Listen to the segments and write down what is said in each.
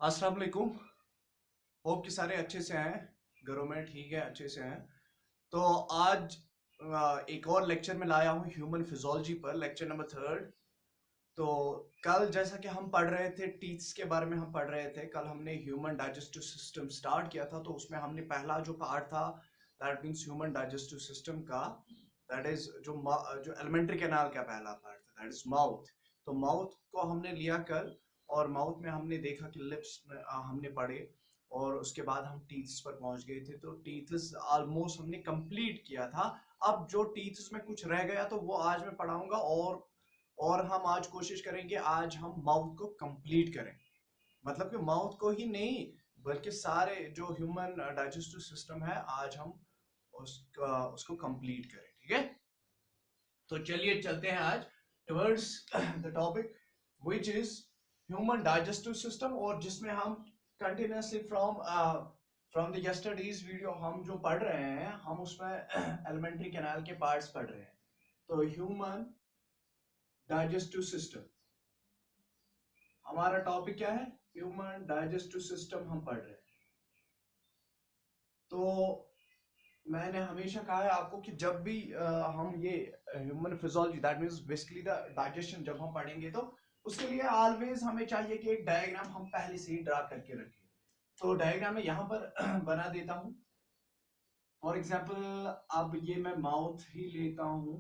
अस्सलाम वालेकुम। होप कि सारे अच्छे से हैं, घरों में ठीक है, अच्छे से हैं। तो आज एक और लेक्चर में लाया हूँ ह्यूमन फिजियोलॉजी पर, लेक्चर नंबर थर्ड। तो कल जैसा कि हम पढ़ रहे थे टीथ्स के बारे में, हम पढ़ रहे थे कल हमने ह्यूमन डाइजेस्टिव सिस्टम स्टार्ट किया था। तो उसमें हमने पहला जो पार्ट था, that means human digestive system का, दैट इज जो एलिमेंट्री कैनाल का पहला पार्ट था, दैट इज माउथ। तो माउथ को हमने लिया कल, और माउथ में हमने देखा कि लिप्स में हमने पढ़े, और उसके बाद हम टीथ्स पर पहुंच गए थे। तो टीथ्स ऑलमोस्ट हमने कंप्लीट किया था। अब जो टीथ्स में कुछ रह गया तो वो आज मैं पढ़ाऊंगा, और हम आज कोशिश करेंगे, आज हम माउथ को कंप्लीट करें। मतलब कि माउथ को ही नहीं, बल्कि सारे जो ह्यूमन डाइजेस्टिव सिस्टम है, आज हम उसको कंप्लीट करें, ठीक है। तो चलिए चलते हैं आज towards the topic which is human digestive system, और जिसमें हम continuously from the yesterday's video हम जो पढ़ रहे हैं, हम उसमें एलिमेंट्री कैनाल के पार्ट्स पढ़ रहे हैं। तो ह्यूमन डाइजेस्टिव सिस्टम हमारा टॉपिक क्या है, ह्यूमन डाइजेस्टिव सिस्टम हम पढ़ रहे हैं। तो मैंने हमेशा कहा है आपको कि जब भी हम ये human physiology, that means basically the digestion, जब हम पढ़ेंगे तो उसके लिए ऑलवेज हमें चाहिए कि एक डायग्राम हम पहले से ही ड्रा करके रखें। तो डायग्राम मैं यहाँ पर बना देता हूँ। फॉर एग्जाम्पल अब ये मैं माउथ ही लेता हूँ,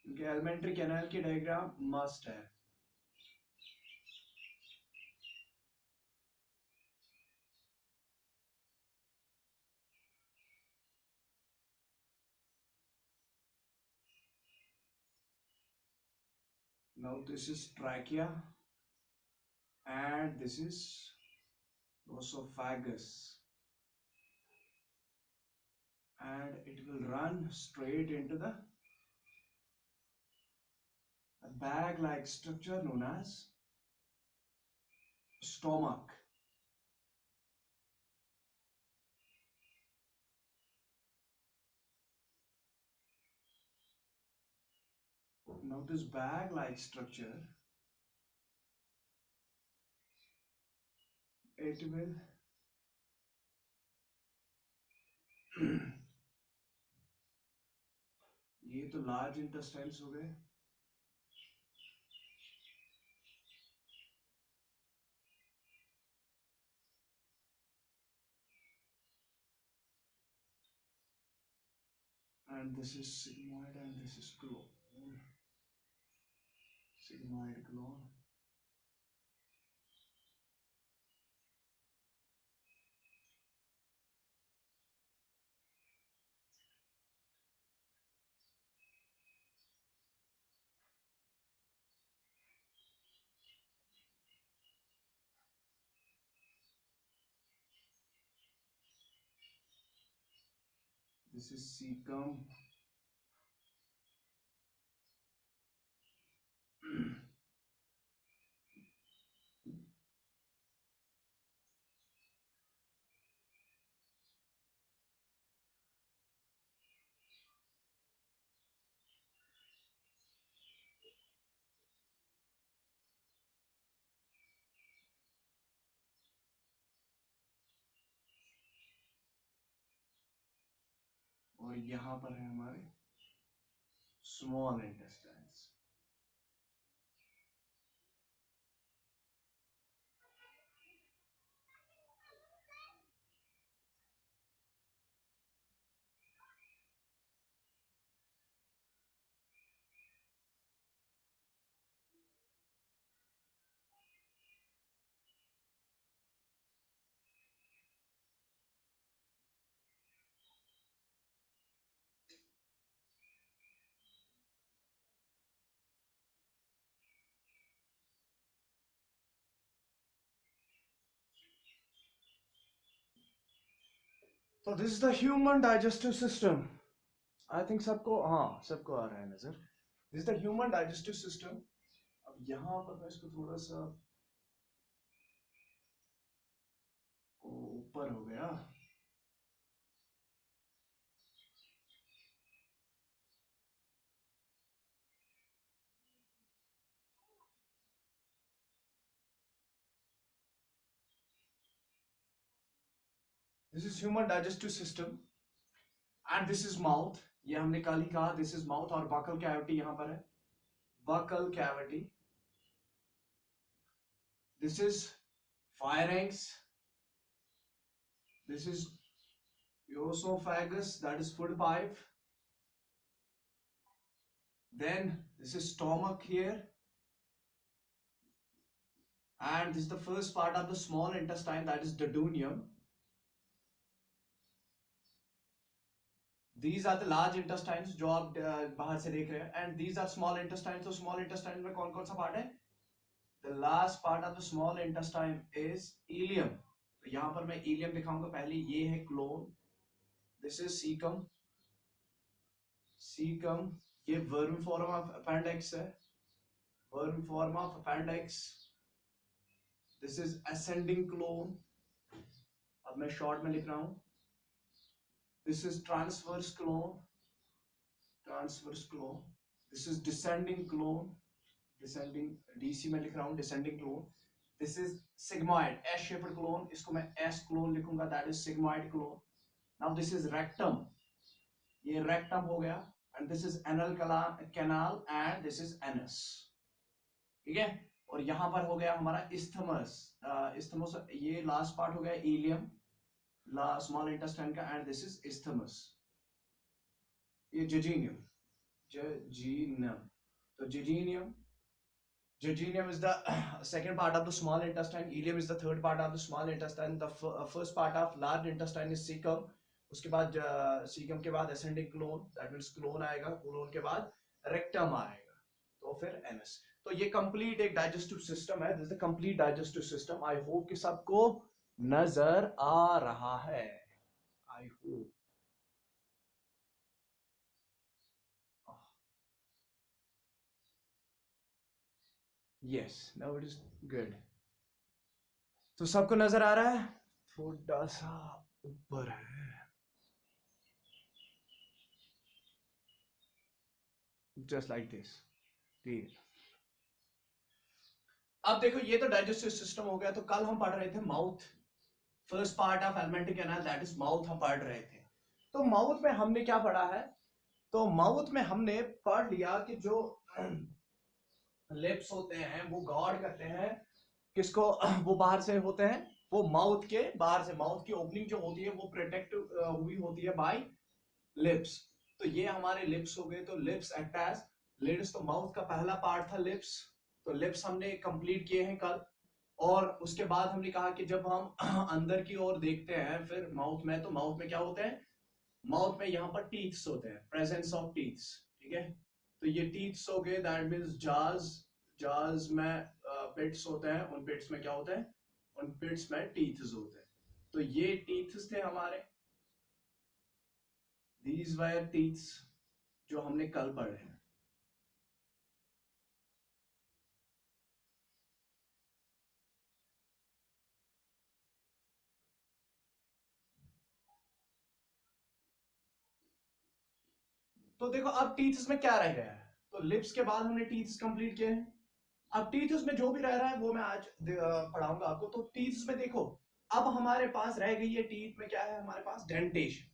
क्योंकि एलिमेंट्री कैनाल की डायग्राम मस्ट है। Now this is trachea and this is esophagus, and it will run straight into the bag-like structure known as stomach. Now this bag-like structure, it will ये तो large intestines हो गए, and this is sigmoid and this is colon, sigmoid colon. This is cecum. और यहाँ पर है हमारे small intestines. तो this is the human digestive system. I think सबको, हाँ सबको आ रहा है नजर। This is the human digestive system. अब यहाँ पर मैं इसको थोड़ा सा ऊपर हो गया। This is human digestive system and this is mouth. ये हमने कल ही कहा, दिस इज माउथ और बकल कैविटी यहां पर है, buccal cavity. This is pharynx, this is esophagus, that is food pipe. Then this is stomach here, and this is the first part of the small intestine, that is duodenum. These are the large intestines जो आप बाहर से देख रहे हैं, and these are small intestines. तो small intestine में कौन कौन सा पार्ट है? The last part of the small intestine is ileum. तो यहाँ पर मैं ileum दिखाऊंगा पहले। ये है colon, this is cecum, cecum। ये vermiform of appendix है, vermiform of appendix। This is ascending colon, अब मैं short में लिख रहा हूँ। This is transverse colon, transverse colon। This is descending colon, descending, DC में लिख रहा हूँ, descending colon। This is sigmoid, S-shaped colon, इसको मैं S colon लिखूंगा, that is sigmoid colon। Now this is rectum, ये rectum हो गया, and this is anal canal and this is anus, ठीक है। और यहाँ पर हो गया हमारा isthmus, isthmus ये last part हो गया ileum, small intestine का, and this is isthmus। ये jejunum, jejunum। तो jejunum is the second part of the small intestine, ileum is the third part of the small intestine, the first part of large intestine is cecum, उसके बाद cecum के बाद ascending colon, that means colon आएगा, colon के बाद rectum आएगा, तो फिर anus। तो ये complete एक digestive system है, this is the complete digestive system। I hope कि सबको नजर आ रहा है, I hope। Yes, now it is good। तो सबको नजर आ रहा है? थोड़ा सा ऊपर है, just like this, ठीक। अब देखो ये तो डाइजेस्टिव सिस्टम हो गया। तो कल हम पढ़ रहे थे mouth, first part of alimentary canal, that is mouth हम पढ़ रहे थे। तो माउथ में हमने क्या पढ़ा है? तो माउथ में हमने पढ़ लिया कि जो लिप्स होते हैं वो गार्ड करते हैं किसको? वो बाहर से होते हैं, वो माउथ के बाहर से, माउथ की ओपनिंग जो होती है वो प्रोटेक्ट हुई होती है बाय लिप्स। तो ये हमारे लिप्स हो गए। तो लिप्स एक्ट एज लिड्स। तो माउथ का पहला पार्ट था लिप्स। तो लिप्स हमने कंप्लीट किए हैं कल। और उसके बाद हमने कहा कि जब हम अंदर की ओर देखते हैं फिर माउथ में, तो माउथ में क्या होते हैं? माउथ में यहाँ पर टीथ्स होते हैं, प्रेजेंस ऑफ टीथ्स, ठीक है। तो ये टीथ्स हो गए, दैट मींस जाज, जाज में पिट्स होते हैं, उन पिट्स में क्या होता है? उन पिट्स में टीथ्स होते हैं। तो ये टीथ्स थे हमारे, these were teeth, जो हमने कल पढ़े हैं। तो देखो अब टीथ्स में क्या रह गया है? तो लिप्स के बाद हमने टीथ्स कंप्लीट किए हैं। अब टीथ्स में जो भी रह रहा है वो मैं आज पढ़ाऊंगा आपको। तो टीथ्स में देखो अब हमारे पास रह गई है, टीथ में क्या है हमारे पास? Dentition,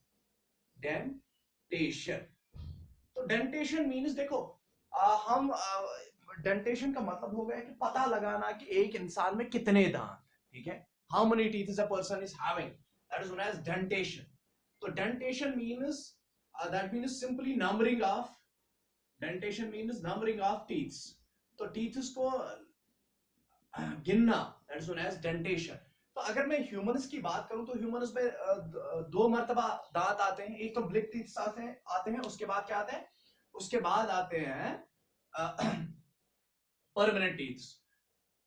dentition. तो डेंटेशन मीन्स देखो हम डेंटेशन का मतलब हो गया कि पता लगाना कि एक इंसान में कितने दांत, ठीक है। How many teeth a person is having, that is known as dentition. तो dentition means that means simply numbering of, dentation means numbering of teeth। तो teeth को गिनना, that is known as dentation। तो अगर मैं ह्यूमंस की बात करूं तो ह्यूमंस में दो मर्तबा दांत आते हैं, एक तो ब्लैक टीथ आते हैं, उसके बाद क्या आते हैं? उसके बाद आते हैं परमानेंट टीथ।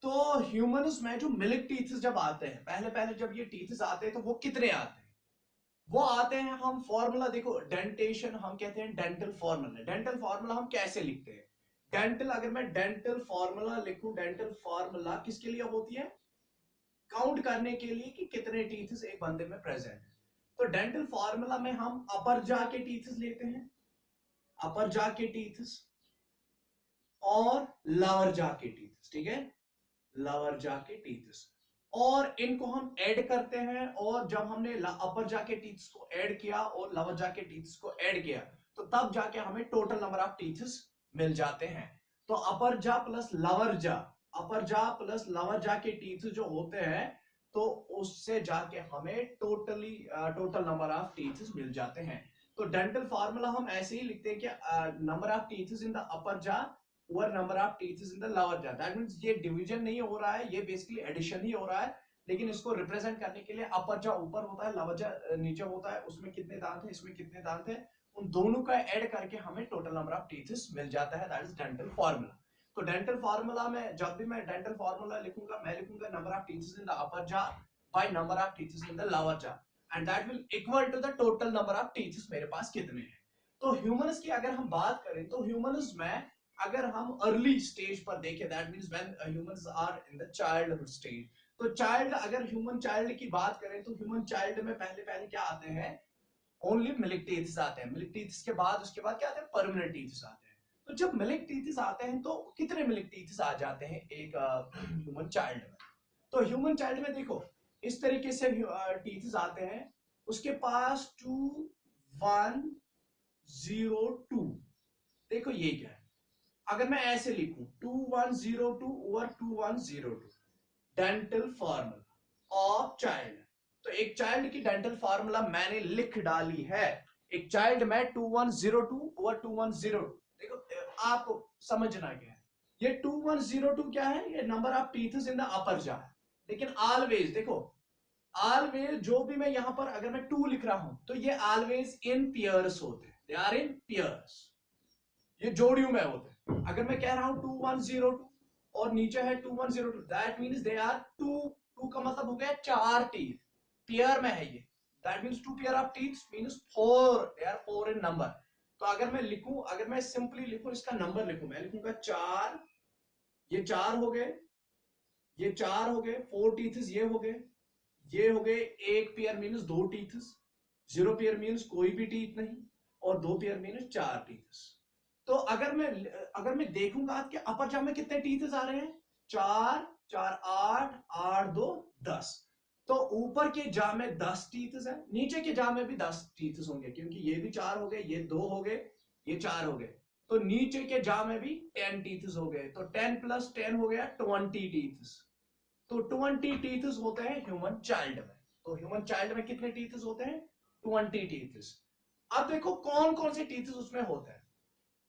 तो ह्यूमंस में जो मिल्क टीथ जब आते हैं, पहले पहले जब ये टीथ आते हैं तो वो कितने आते हैं? वो आते हैं, हम फॉर्मूला देखो, डेंटेशन हम कहते हैं डेंटल फॉर्मूला। डेंटल फॉर्मूला हम कैसे लिखते हैं? डेंटल, अगर मैं डेंटल फॉर्मूला लिखूं, डेंटल फॉर्मूला किसके लिए होती है? काउंट करने के लिए कि कितने टीथ एक बंदे में प्रेजेंट है। तो डेंटल फॉर्मूला में हम अपर जा के टीथ लेते हैं, अपर जा के टीथ और लोअर जा के टीथ, ठीक है, लोअर जा के टीथ। और इनको हम ऐड करते हैं, और जब हमने अपर जाके टीथ्स को ऐड किया और लोअर जाके टीथ्स को ऐड किया तो तब जाके हमें टोटल नंबर ऑफ टीथ्स मिल जाते हैं। तो अपर जा प्लस लोअर जा, अपर जा प्लस लोअर जा के टीथ जो होते हैं तो उससे जाके हमें टोटल नंबर ऑफ टीथ्स मिल जाते हैं। तो डेंटल फार्मूला हम ऐसे ही लिखते हैं कि number of teeths in the upper jaw over number of teeths in the lower jaw. That means ये डिवीजन नहीं हो रहा है, ये बेसिकली एडिशन ही हो रहा है, लेकिन इसको रिप्रेजेंट करने के लिए अपर जा ऊपर होता है, लोअर जा नीचे होता है, उसमें कितने दांत हैं, इसमें कितने दांत हैं, उन दोनों का ऐड करके हमें टोटल नंबर ऑफ टीथ्स मिल जाता है। That is dental formula. तो डेंटल फार्मूला में जब भी मैं डेंटल फार्मूला लिखूंगा, मैं लिखूंगा number of teeths in the upper jaw by number of teeths in the lower jaw, and that will equal to the total number of teeths मेरे पास कितने हैं। तो ह्यूमंस की अगर हम बात करें तो ह्यूमंस में अगर हम अर्ली स्टेज पर देखें, that means when humans are in the childhood stage, तो चाइल्ड, अगर ह्यूमन चाइल्ड की बात करें तो ह्यूमन चाइल्ड में पहले पहले क्या आते हैं, ओनली मिल्क टीथ्स आते हैं। मिल्क टीथ्स के बाद उसके बाद क्या आते हैं, परमानेंट टीथ्स आते हैं। तो जब मिल्क टीथ्स आते हैं तो कितने मिल्क टीथ्स आ जाते हैं एक ह्यूमन चाइल्ड में। तो ह्यूमन चाइल्ड में देखो इस तरीके से टीथ्स आते हैं, उसके पास 2 1 0 2। देखो ये क्या है, अगर मैं ऐसे लिखूं 2102 over 2102 dental formula of child, तो एक चाइल्ड की डेंटल फार्मूला मैंने लिख डाली है। एक चाइल्ड में 2102 ओवर 2102। देखो आपको समझना क्या है, ये 2102 क्या है, ये number of teeths in the upper जा है। लेकिन ऑलवेज देखो, ऑलवेज जो भी मैं यहां पर अगर मैं 2 लिख रहा हूं तो ये ऑलवेज इन पेयर्स होते हैं, दे आर इन पेयर्स, ये जोड़ियों में होते हैं। अगर मैं कह रहा हूं 2102 और नीचे है 2102, दैट मींस दे आर 2 का मतलब हो गया 4 टीथ, पेयर में है ये, that means 2 pair of teeth means 4, they are 4 in number. तो अगर मैं लिखूं, अगर मैं सिंपली लिखूं, इसका नंबर लिखूं, मैं लिखूंगा 4, ये 4 हो गए, ये 4 हो गए, 4 टीथ्स ये हो गए, ये हो गए, एक pair means 2 teeths, 0 pair means कोई भी टीथ नहीं, और 2 पेयर मींस 4 टीथ्स। तो अगर मैं देखूंगा कि अपर जा में कितने टीथ्स आ रहे हैं, 4 4 8 8 2 10। तो ऊपर के जा में 10 टीथ्स है, नीचे के जा में भी 10 टीथ्स होंगे, क्योंकि ये भी 4 हो गए, ये 2 हो गए, ये 4 हो गए, तो नीचे के जा में भी 10 टीथ्स हो गए, तो 10 प्लस 10 हो गया 20 टीथ्स। तो 20 टीथ्स होते हैं ह्यूमन चाइल्ड में। तो ह्यूमन चाइल्ड में कितने टीथ्स होते हैं, 20 टीथ्स। अब देखो कौन कौन से टीथ्स उसमें होते हैं।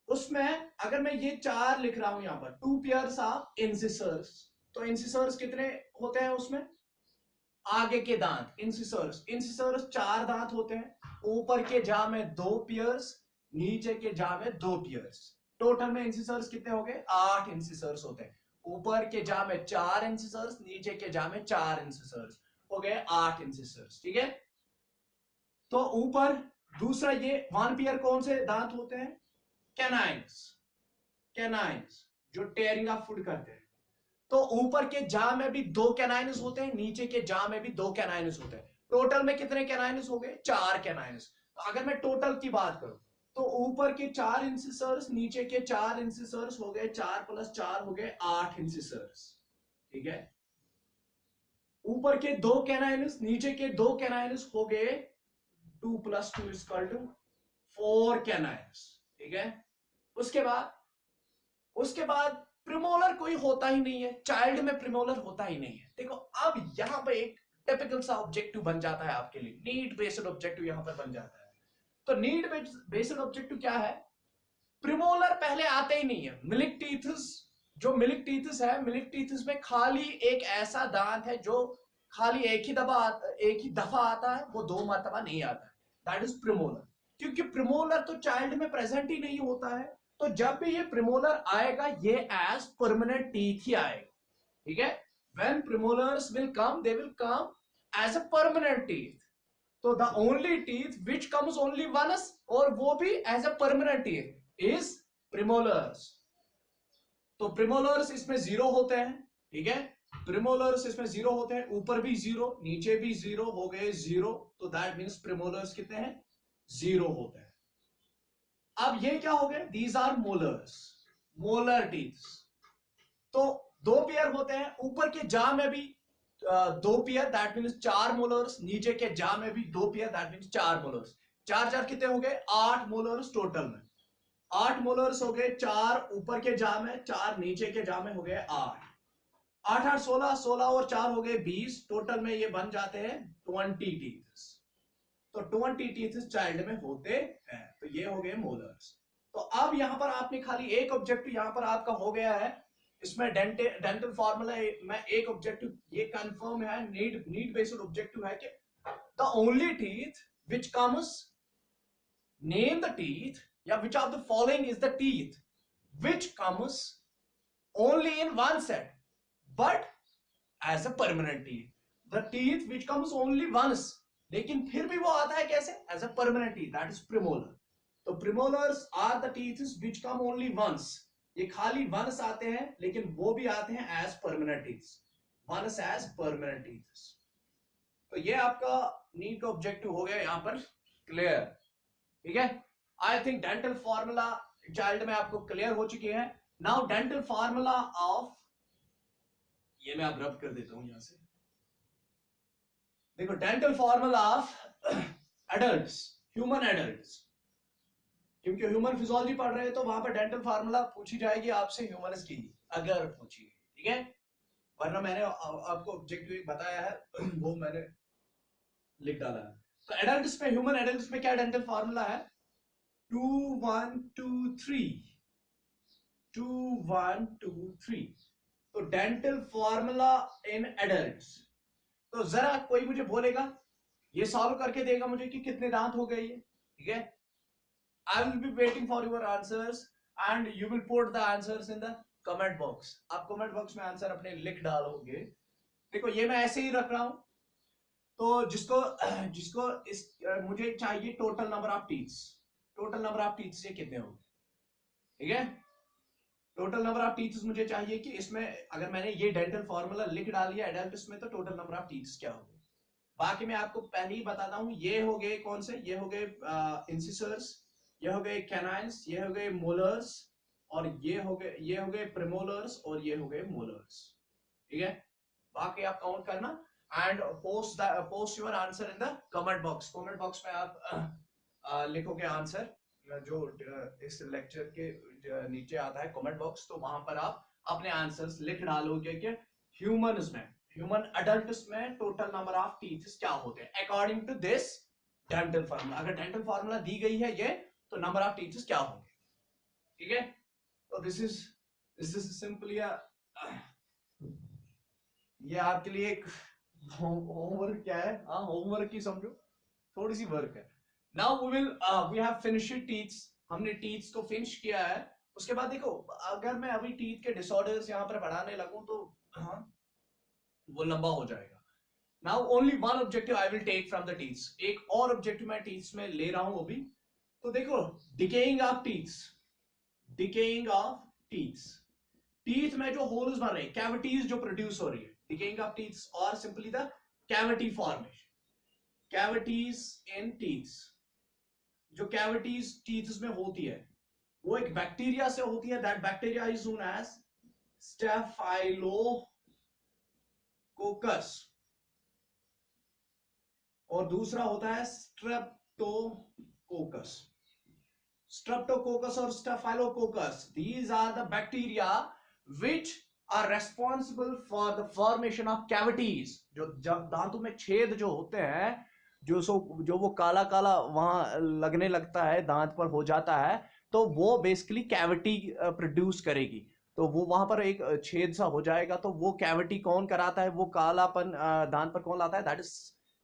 उसमें अगर मैं ये 4 लिख रहा हूं यहां पर, 2 पेयर्स ऑफ इंसिसर्स, तो इंसिसर्स कितने होते हैं उसमें, आगे के दांत, इंसिसर्स, इंसिसर्स 4 दांत होते हैं, ऊपर के जा में 2 पेयर्स, नीचे के जा में 2 पेयर्स। टोटल में इंसिसर्स कितने हो गए, 8 इंसिसर्स होते हैं। ऊपर के जा में 4 इंसिसर्स, नीचे के जा में 4 इंसिसर्स, हो गए 8 इंसिसर्स, ठीक है। तो ऊपर दूसरा ये 1 पेयर कौन से दांत होते हैं, कैनाइन्स, कैनाइन्स जो टेयरिंग ऑफ फूड करते हैं। तो ऊपर के जा में भी 2 कैनाइन्स होते हैं, नीचे के जा में भी 2 कैनाइन्स होते हैं। टोटल में कितने कैनाइन्स हो गए, 4 कैनाइन्स। तो अगर मैं टोटल की बात करूं तो ऊपर के 4 इंसिसर्स, नीचे के 4 इंसिसर्स हो गए, 4 प्लस 4 हो गए 8 इंसिसर्स, ठीक है। ऊपर के 2 कैनाइन्स, नीचे के 2 कैनाइन्स हो गए 2 plus 2 is equal to 4 canines, ठीक है। उसके बाद प्रीमोलर कोई होता ही नहीं है, चाइल्ड में प्रीमोलर होता ही नहीं है। देखो अब यहां पे एक टिपिकल सा ऑब्जेक्टिव बन जाता है आपके लिए, नीड बेस्ड ऑब्जेक्टिव यहां पर बन जाता है। तो नीड बेस्ड ऑब्जेक्टिव क्या है, प्रीमोलर पहले आते ही नहीं है। मिल्क टीथ्स, जो मिल्क टीथ्स है, मिल्क टीथ्स में खाली एक ऐसा दांत है जो खाली एक ही दफा आता है, वो 2 मरतबा नहीं आता है, दैट इज प्रीमोलर। क्योंकि प्रीमोलर तो चाइल्ड में प्रेजेंट ही नहीं होता है, तो जब भी ये प्रीमोलर आएगा ये एज परमानेंट टीथ ही आएगा, ठीक है। When premolars will come, they will come as a permanent teeth. तो the only teeth which comes only once, और वो भी as a permanent teeth, is premolars. तो प्रीमोलर्स इसमें 0 होते हैं, ठीक है। प्रीमोलर्स इसमें 0 होते हैं, ऊपर भी 0, नीचे भी 0 हो गए 0, तो दैट मींस प्रीमोलर्स कितने हैं, 0 होते हैं। अब ये क्या हो गए, these are molars, molar teeths. तो 2 पेयर होते हैं, ऊपर के जा में भी दो पेयर दैट मीन्स 4 मोलर्स, नीचे के जा में भी 2 पेयर दैट मीन्स 4 मोलर्स। 4 4 कितने हो गए? 8 मोलर्स टोटल में। 8 मोलर्स हो गए, 4 ऊपर के जा में, 4 नीचे के जा में, हो गए 8। 8 8 16, 16 और 4 हो गए 20। टोटल में ये बन जाते हैं 20 टीथ। तो 20 टीथ चाइल्ड में होते हैं। तो ये हो गए मोलर्स। तो अब यहां पर आपने खाली एक ऑब्जेक्टिव यहां पर आपका हो गया है। इसमें डेंटल फार्मूला में एक ऑब्जेक्टिव ये कंफर्म है, नीड बेस्ड ऑब्जेक्टिव है कि the only teeth which comes, name the teeth या which of the following is the teeth which comes only in one set but as a permanent teeth. The teeth which comes only once, लेकिन फिर भी वो आता है कैसे? As a permanent teeth, that is premolar. तो premolars are the teeth which come only once. ये खाली वंस आते हैं, लेकिन वो भी आते हैं as permanent teeth, once as permanent teeth. तो ये आपका नीड का ऑब्जेक्टिव हो गया यहां पर क्लियर। ठीक है, I think dental formula child में आपको क्लियर हो चुकी है। नाउ डेंटल फार्मूला ऑफ, ये मैं अब रब कर देता हूं यहां से। देखो dental formula of adults, human adults, क्योंकि ह्यूमन फिजियोलॉजी पढ़ रहे हैं तो वहां पर डेंटल फार्मूला पूछी जाएगी आपसे ह्यूमनस की, अगर पूछी गई। ठीक है, वरना मैंने आपको ऑब्जेक्टिव बताया है वो मैंने लिख डाला है। तो एडल्ट्स में, ह्यूमन एडल्ट्स में क्या डेंटल फार्मूला है? 2 1 2 3, 2 1 2 3। तो डेंटल फार्मूला इन एडल्ट्स। तो जरा कोई मुझे बोलेगा, ये सॉल्व करके देगा मुझे कि कितने दांत हो गए ये। ठीक है, I will be waiting for your answers and you will put the answers in the comment box. आप comment box में आंसर अपने लिख डालोगे। देखो ये मैं ऐसे ही रख रहा हूं। तो जिसको जिसको इस मुझे चाहिए total number of teeths. Total number of teeths से कितने होंगे? ठीक है, टोटल नंबर ऑफ टीथ्स मुझे चाहिए कि इसमें अगर मैंने ये डेंटल फॉर्मूला लिख डाल दिया एडल्ट्स में, तो टोटल नंबर ऑफ टीथ्स क्या होंगे। बाकी मैं आपको पहले ही बताता हूं। ये हो गए कौन से? ये हो गए इंसिसर्स, ये हो गए कैनाइन्स, ये हो गए मोलर्स, और ये हो गए प्रीमोलर्स, और ये हो गए मोलर्स। ठीक है, बाकी आप काउंट करना and post your answer in the comment box. Comment box में आप लिखोगे आंसर, जो इस लेक्चर के नीचे आता है कमेंट बॉक्स, तो वहां पर आप अपने आंसर्स लिख डालोगे कि ह्यूमंस में, ह्यूमन अडल्ट्स में टोटल नंबर ऑफ टीथ क्या होते हैं according to this dental formula. अगर डेंटल फार्मूला दी गई है ये, तो नंबर ऑफ टीचर्स क्या होंगे। ठीक है, तो दिस इज सिंपली ये आपके लिए एक होमवर्क क्या है, हाँ होमवर्क ही समझो, थोड़ी सी वर्क है। Now we have finished teeths. हमने टीथ्स को फिनिश किया है। उसके बाद देखो, अगर मैं अभी टीथ के डिसऑर्डर्स यहाँ पर पढ़ाने लगूं तो हाँ वो लंबा हो जाएगा। Now only one objective I will take from the teeths. एक और ऑब्जेक्टिव मैं टीथ्स में ले रहा हूं अभी। तो देखो decaying of teeths, decaying of teeths, teeth में जो होल्स बन रहे हैं, कैविटीज जो प्रोड्यूस हो रही है, डिकेइंग ऑफ टीथ्स और simply the cavity formation, cavities in teeths. जो कैविटीज टीथ्स में होती है वो एक बैक्टीरिया से होती है, that bacteria is known as staphylococcus, और दूसरा होता है streptococcus. Streptococcus or Staphylococcus, these are the bacteria which are responsible for the formation of cavities. जो दांतों में छेद जो होते हैं, जो वो काला काला वहां लगने लगता है, दांत पर हो जाता है, तो वो बेसिकली कैविटी प्रोड्यूस करेगी। तो वो वहां पर एक छेद सा हो जाएगा, तो वो कैविटी कौन कराता है, वो कालापन दांत पर कौन लाता है, that is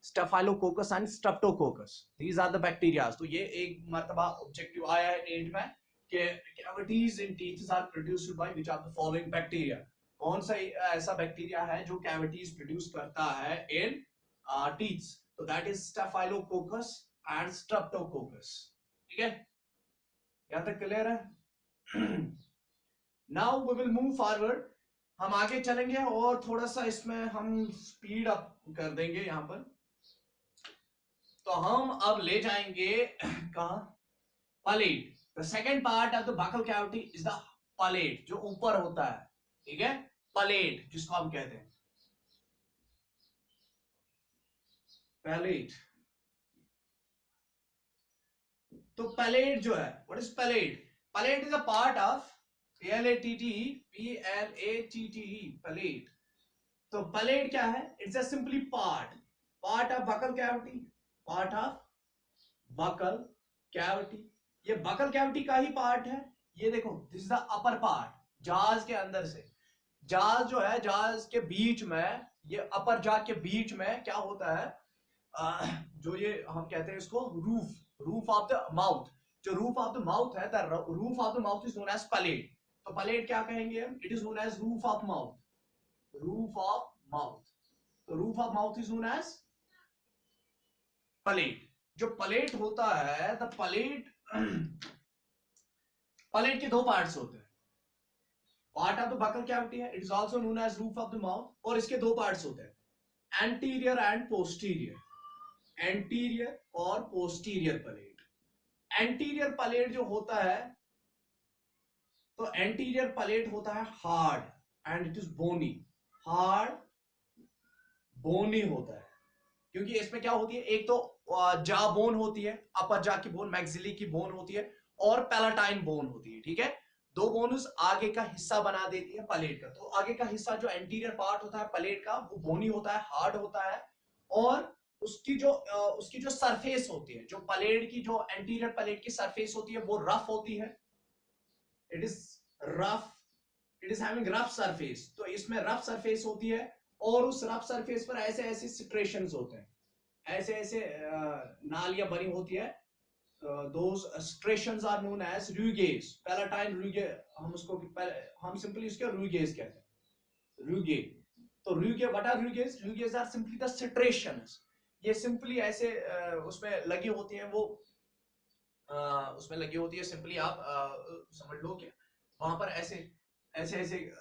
Staphylococcus and Streptococcus. These are the bacteria. तो ये एक मर्तबा ऑब्जेक्टिव आया है नीट में कि cavities in teeth are produced by which of the following bacteria. कौन सा ऐसा बैक्टीरिया है जो cavities प्रोड्यूस करता है in teeth? तो that is Staphylococcus and Streptococcus. ठीक है, यहाँ तक क्लियर है? Now we will move forward. हम आगे चलेंगे और थोड़ा सा इसमें हम स्पीड अप कर देंगे यहाँ पर। तो हम अब ले जाएंगे कहा, palate. The second part of the buccal cavity is the palate, जो ऊपर होता है। ठीक है, पलेट जिसको हम कहते हैं। पैलेट। तो पैलेट जो है, what is palate? Palate is a part of PLATT, palate. तो पैलेट क्या है? It's a simply part of buccal cavity, part of buccal cavity. ये बकल कैविटी का ही पार्ट है। ये देखो, this is the upper part, jaws के अंदर से। जाज जो है, जाज के बीच में, ये अपर जाज के बीच में क्या होता है, जो ये हम कहते हैं इसको रूफ ऑफ द माउथ। जो रूफ ऑफ द माउथ है, the roof of the mouth is known as palate. तो पैलेट क्या कहेंगे हम? It is known as roof of mouth, roof of mouth. तो roof of mouth is known as palate. जो palate होता है, the palette palette के दो पार्ट्स होते हैं। Part of the buccal cavity है, it is also known as roof of the mouth, और इसके दो पार्ट्स होते हैं, एंटीरियर एंड पोस्टीरियर। एंटीरियर और पोस्टीरियर पैलेट। एंटीरियर पैलेट जो होता है, तो एंटीरियर पैलेट होता है hard and it is bony. Hard bony होता है, क्योंकि इसमें क्या होती है, एक तो जा बोन होती है, अपर जा की बोन, मैक्सिली की बोन होती है, और पैलाटाइन बोन होती है। ठीक है, दो बोन्स आगे का हिस्सा बना देती है पैलेट का। तो आगे का हिस्सा जो एंटीरियर पार्ट होता है पैलेट का, वो बोनी होता है, हार्ड होता है, और उसकी जो सरफेस होती है, जो पैलेट की, जो एंटीरियर पैलेट की सरफेस होती है, वो रफ होती है। It is rough, it is having rough surface. तो इसमें रफ सरफेस होती है, और उस रफ सरफेस पर ऐसे ऐसे सिट्रेशंस होते हैं, ऐसे ऐसे नालियां बनी होती है। those stratians are known as rugae, palatine rugae, हम सिंपली इसके rugae कहते हैं, rugae। तो rugae, what are rugaes? Rugaes are simply the striations। ये सिंपली ऐसे उसमें लगी होती है, वो उसमें लगी होती है, सिंपली आप समझ लो कि वहां पर ऐसे ऐसे ऐसे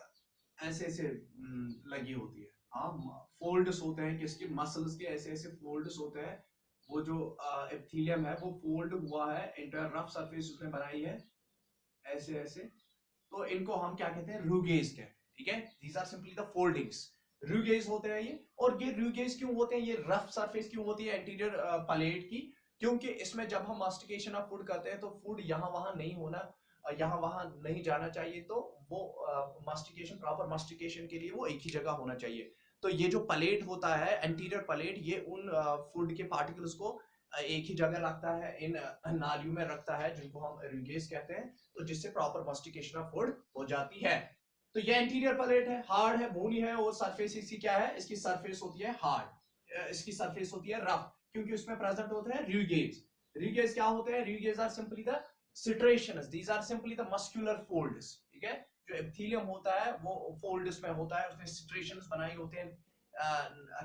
ऐसे ऐसे लगी होती है। हाँ, फोल्ड्स होते हैं किसके, मसल्स के ऐसे ऐसे फोल्ड्स होते हैं। वो जो एपिथेलियम है वो फोल्ड हुआ है, इंटर रफ सरफेस उसने बनाई है, ऐसे ऐसे। तो इनको हम क्या कहते हैं? रूगेज कहते हैं। ठीक है, these are simply the foldings, rugae होते हैं ये। और ये रूगेज क्यों होते हैं, ये रफ सरफेस क्यों होती है एंटीरियर पैलेट की? क्योंकि इसमें जब हम मास्टिकेशन ऑफ फूड करते हैं, तो फूड यहाँ वहां नहीं होना, यहाँ वहां नहीं जाना चाहिए। तो वो मास्टिकेशन, प्रॉपर मास्टिकेशन के लिए वो एक ही जगह होना चाहिए। तो ये जो पैलेट होता है, एंटीरियर पैलेट, ये उन फूड के पार्टिकल्स को एक ही जगह रखता है, इन नालियों में रखता है, जिनको हम रूगेज कहते हैं। तो जिससे प्रॉपर मास्टिकेशन ऑफ फूड हो जाती है। तो ये एंटीरियर पैलेट है, हार्ड है, बोनी है, और सरफेस इसकी क्या है? इसकी सरफेस होती है हार्ड, इसकी सरफेस होती है रफ, क्योंकि उसमें प्रेजेंट होते हैं रूगेज। रूगेज क्या होते हैं? Rugae are simply the striations, these are simply the muscular folds. ठीक है, जो एपिथेलियम होता है वो फोल्ड्स में होता है, उसने सिट्रेशंस बनाई होते हैं,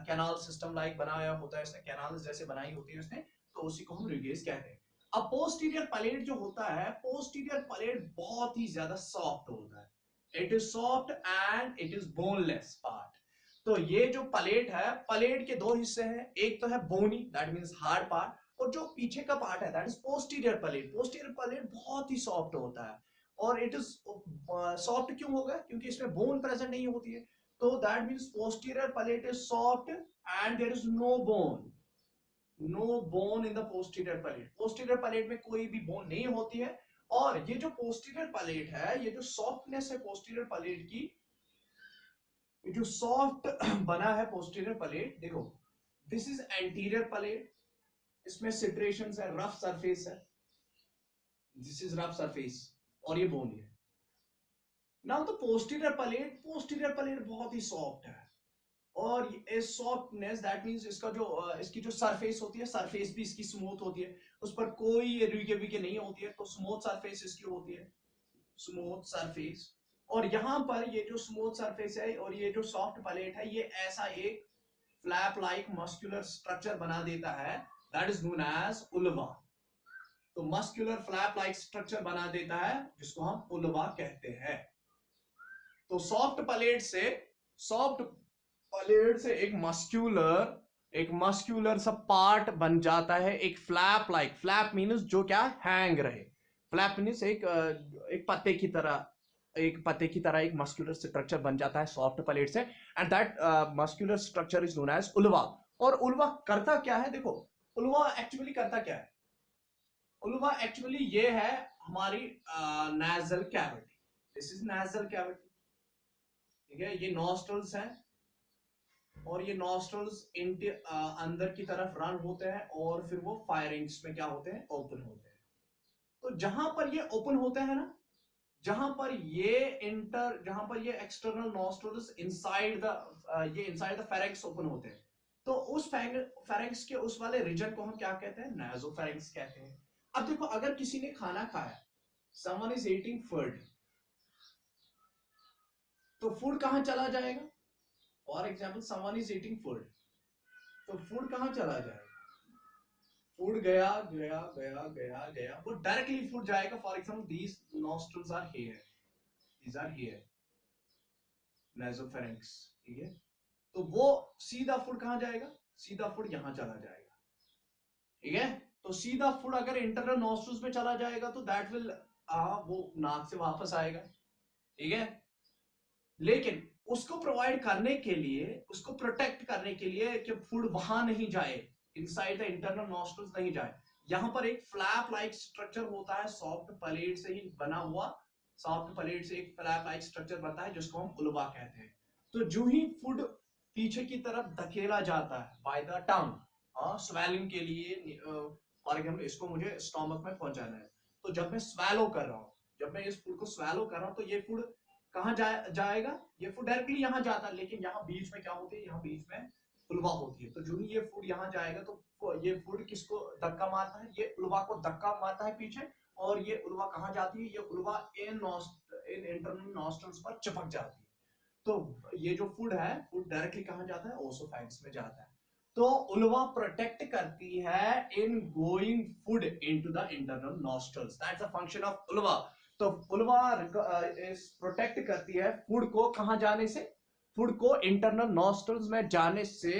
कैनाल सिस्टम लाइक बनाया होता है इसने, कैनाल्स जैसे बनाई होती है उसने, तो उसी को हम रूगेज कहते हैं। अब पोस्टीरियर पैलेट जो होता है, पोस्टीरियर पैलेट बहुत ही ज्यादा सॉफ्ट होता है, it is soft and it is boneless part. तो ये जो पैलेट है, पैलेट के दो हिस्से हैं, एक तो है bony, that means hard part, और जो पीछे का पार्ट है that is posterior palate. Posterior palate बहुत ही सॉफ्ट होता है, और इट इज सॉफ्ट क्यों होगा? क्योंकि इसमें बोन प्रेजेंट नहीं होती है। तो that means posterior palate is soft and there is no bone, no bone in the posterior palate. Posterior palate में कोई भी बोन नहीं होती है। और ये जो पोस्टीरियर पैलेट है, ये जो सॉफ्टनेस है पोस्टीरियर पैलेट की, ये जो सॉफ्ट बना है पोस्टीरियर पैलेट, देखो दिस इज एंटीरियर पैलेट, इसमें सिट्रेशंस है, रफ सरफेस है, दिस इज रफ सरफेस, और ये बोन है। Now the posterior palate, posterior palate बहुत ही सॉफ्ट है, और इस सॉफ्टनेस दैट मींस इसका जो इसकी जो सरफेस होती है, सरफेस भी इसकी स्मूथ होती है, उस पर कोई रुके बिके नहीं होती है। तो स्मूथ सरफेस इसकी होती है, स्मूथ सरफेस। और यहां पर ये जो स्मूथ सरफेस है और ये जो सॉफ्ट पैलेट है, ये ऐसा एक फ्लैप लाइक मस्कुलर स्ट्रक्चर बना देता है, that is known as uvula. तो मस्कुलर फ्लैप लाइक स्ट्रक्चर बना देता है, जिसको हम उल्वा कहते हैं। तो सॉफ्ट पैलेट से एक मस्क्यूलर सा पार्ट बन जाता है, एक फ्लैप लाइक, फ्लैप मीन्स जो क्या हैंग रहे, फ्लैप मीन्स एक पत्ते की तरह एक मस्क्यूलर स्ट्रक्चर बन जाता है सॉफ्ट पैलेट से, and that muscular structure is known as uvula. और उल्वा करता क्या है, देखो उल्वा एक्चुअली करता क्या है, उल्वा एक्चुअली ये है हमारी nasal cavity, this is nasal cavity, ठीक है, ये नॉस्ट्रल्स हैं और ये नॉस्ट्रल्स अंदर की तरफ रन होते हैं और फिर वो फायरिंग्स में क्या होते हैं, ओपन होते हैं। तो जहां पर ये ओपन होते हैं ना, जहां पर ये एक्सटर्नल नॉस्ट्रल्स इनसाइड द ये इनसाइड द फेरिंक्स ओपन होते हैं, तो उस फेरिंक्स के उस वाले रीजन को हम क्या कहते हैं, नासोफेरिंक्स कहते हैं। अब देखो अगर किसी ने खाना खाया, समवन इज ईटिंग फूड, तो फूड कहां चला जाएगा, for example someone is eating food, तो फूड कहां चला जाएगा, फूड गया गया गया गया गया, वो डायरेक्टली फूड जाएगा, for example these nostrils are here, these are here, nasopharynx, ठीक है, तो वो सीधा फूड कहां जाएगा, सीधा फूड यहां चला जाएगा, ठीक है। तो सीधा फूड अगर इंटरनल नॉस्ट्रल्स में चला जाएगा तो दैट विल वो नाक से वापस आएगा, ठीक है। लेकिन उसको प्रोवाइड करने के लिए, उसको प्रोटेक्ट करने के लिए कि फूड वहां नहीं जाए, इनसाइड द इंटरनल नॉस्ट्रल्स नहीं जाए, यहां पर एक फ्लैप लाइक स्ट्रक्चर होता है, सॉफ्ट प्लेट से ही बना हुआ, सॉफ्ट प्लेट से एक फ्लैप लाइक स्ट्रक्चर बनता है जिसको हम उल्वा कहते हैं। तो जो ही फूड पीछे की तरफ धकेला जाता है बाय द टंग, स्वेलिंग के लिए, फॉर एग्जाम्पल इसको मुझे स्टोमक में पहुंचाना है, तो जब मैं स्वेलो कर रहा हूं, जब मैं इस फूड को स्वेलो कर रहा हूं, तो ये फूड कहां जाएगा, ये फूड डायरेक्टली यहां जाता है, लेकिन यहाँ बीच में क्या होती है, यहाँ बीच में उल्वा होती है, तो जो ही ये फूड यहाँ जाएगा तो ये फूड किसको धक्का मारता है, ये उल्वा को धक्का मारता है पीछे, और ये उल्वा कहां जाती है, ये उल्वा इन इंटरनल नॉस्ट्रल्स पर चिपक जाती है, तो ये जो फूड है, फूड डायरेक्टली कहां जाता है, ओसोफैगिस में जाता है। तो उल्वा प्रोटेक्ट करती है in going food into the internal nostrils, that's the function of uvula. तो उल्वा प्रोटेक्ट करती है फूड को कहां जाने से, फूड को इंटरनल नॉस्ट्रल्स में जाने से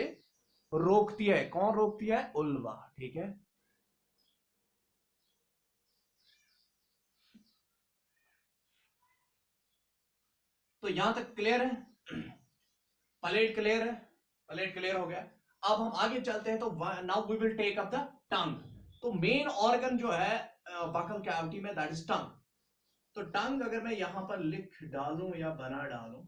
रोकती है, कौन रोकती है, उल्वा, ठीक है। तो यहां तक क्लियर है, प्लेट क्लियर है, प्लेट क्लियर हो गया। अब हम आगे चलते हैं, तो now we will take up the tongue. तो मेन ऑर्गन जो है बकल कैविटी में, दैट इज टंग। तो टंग अगर मैं यहां पर लिख डालूं या बना डालूं,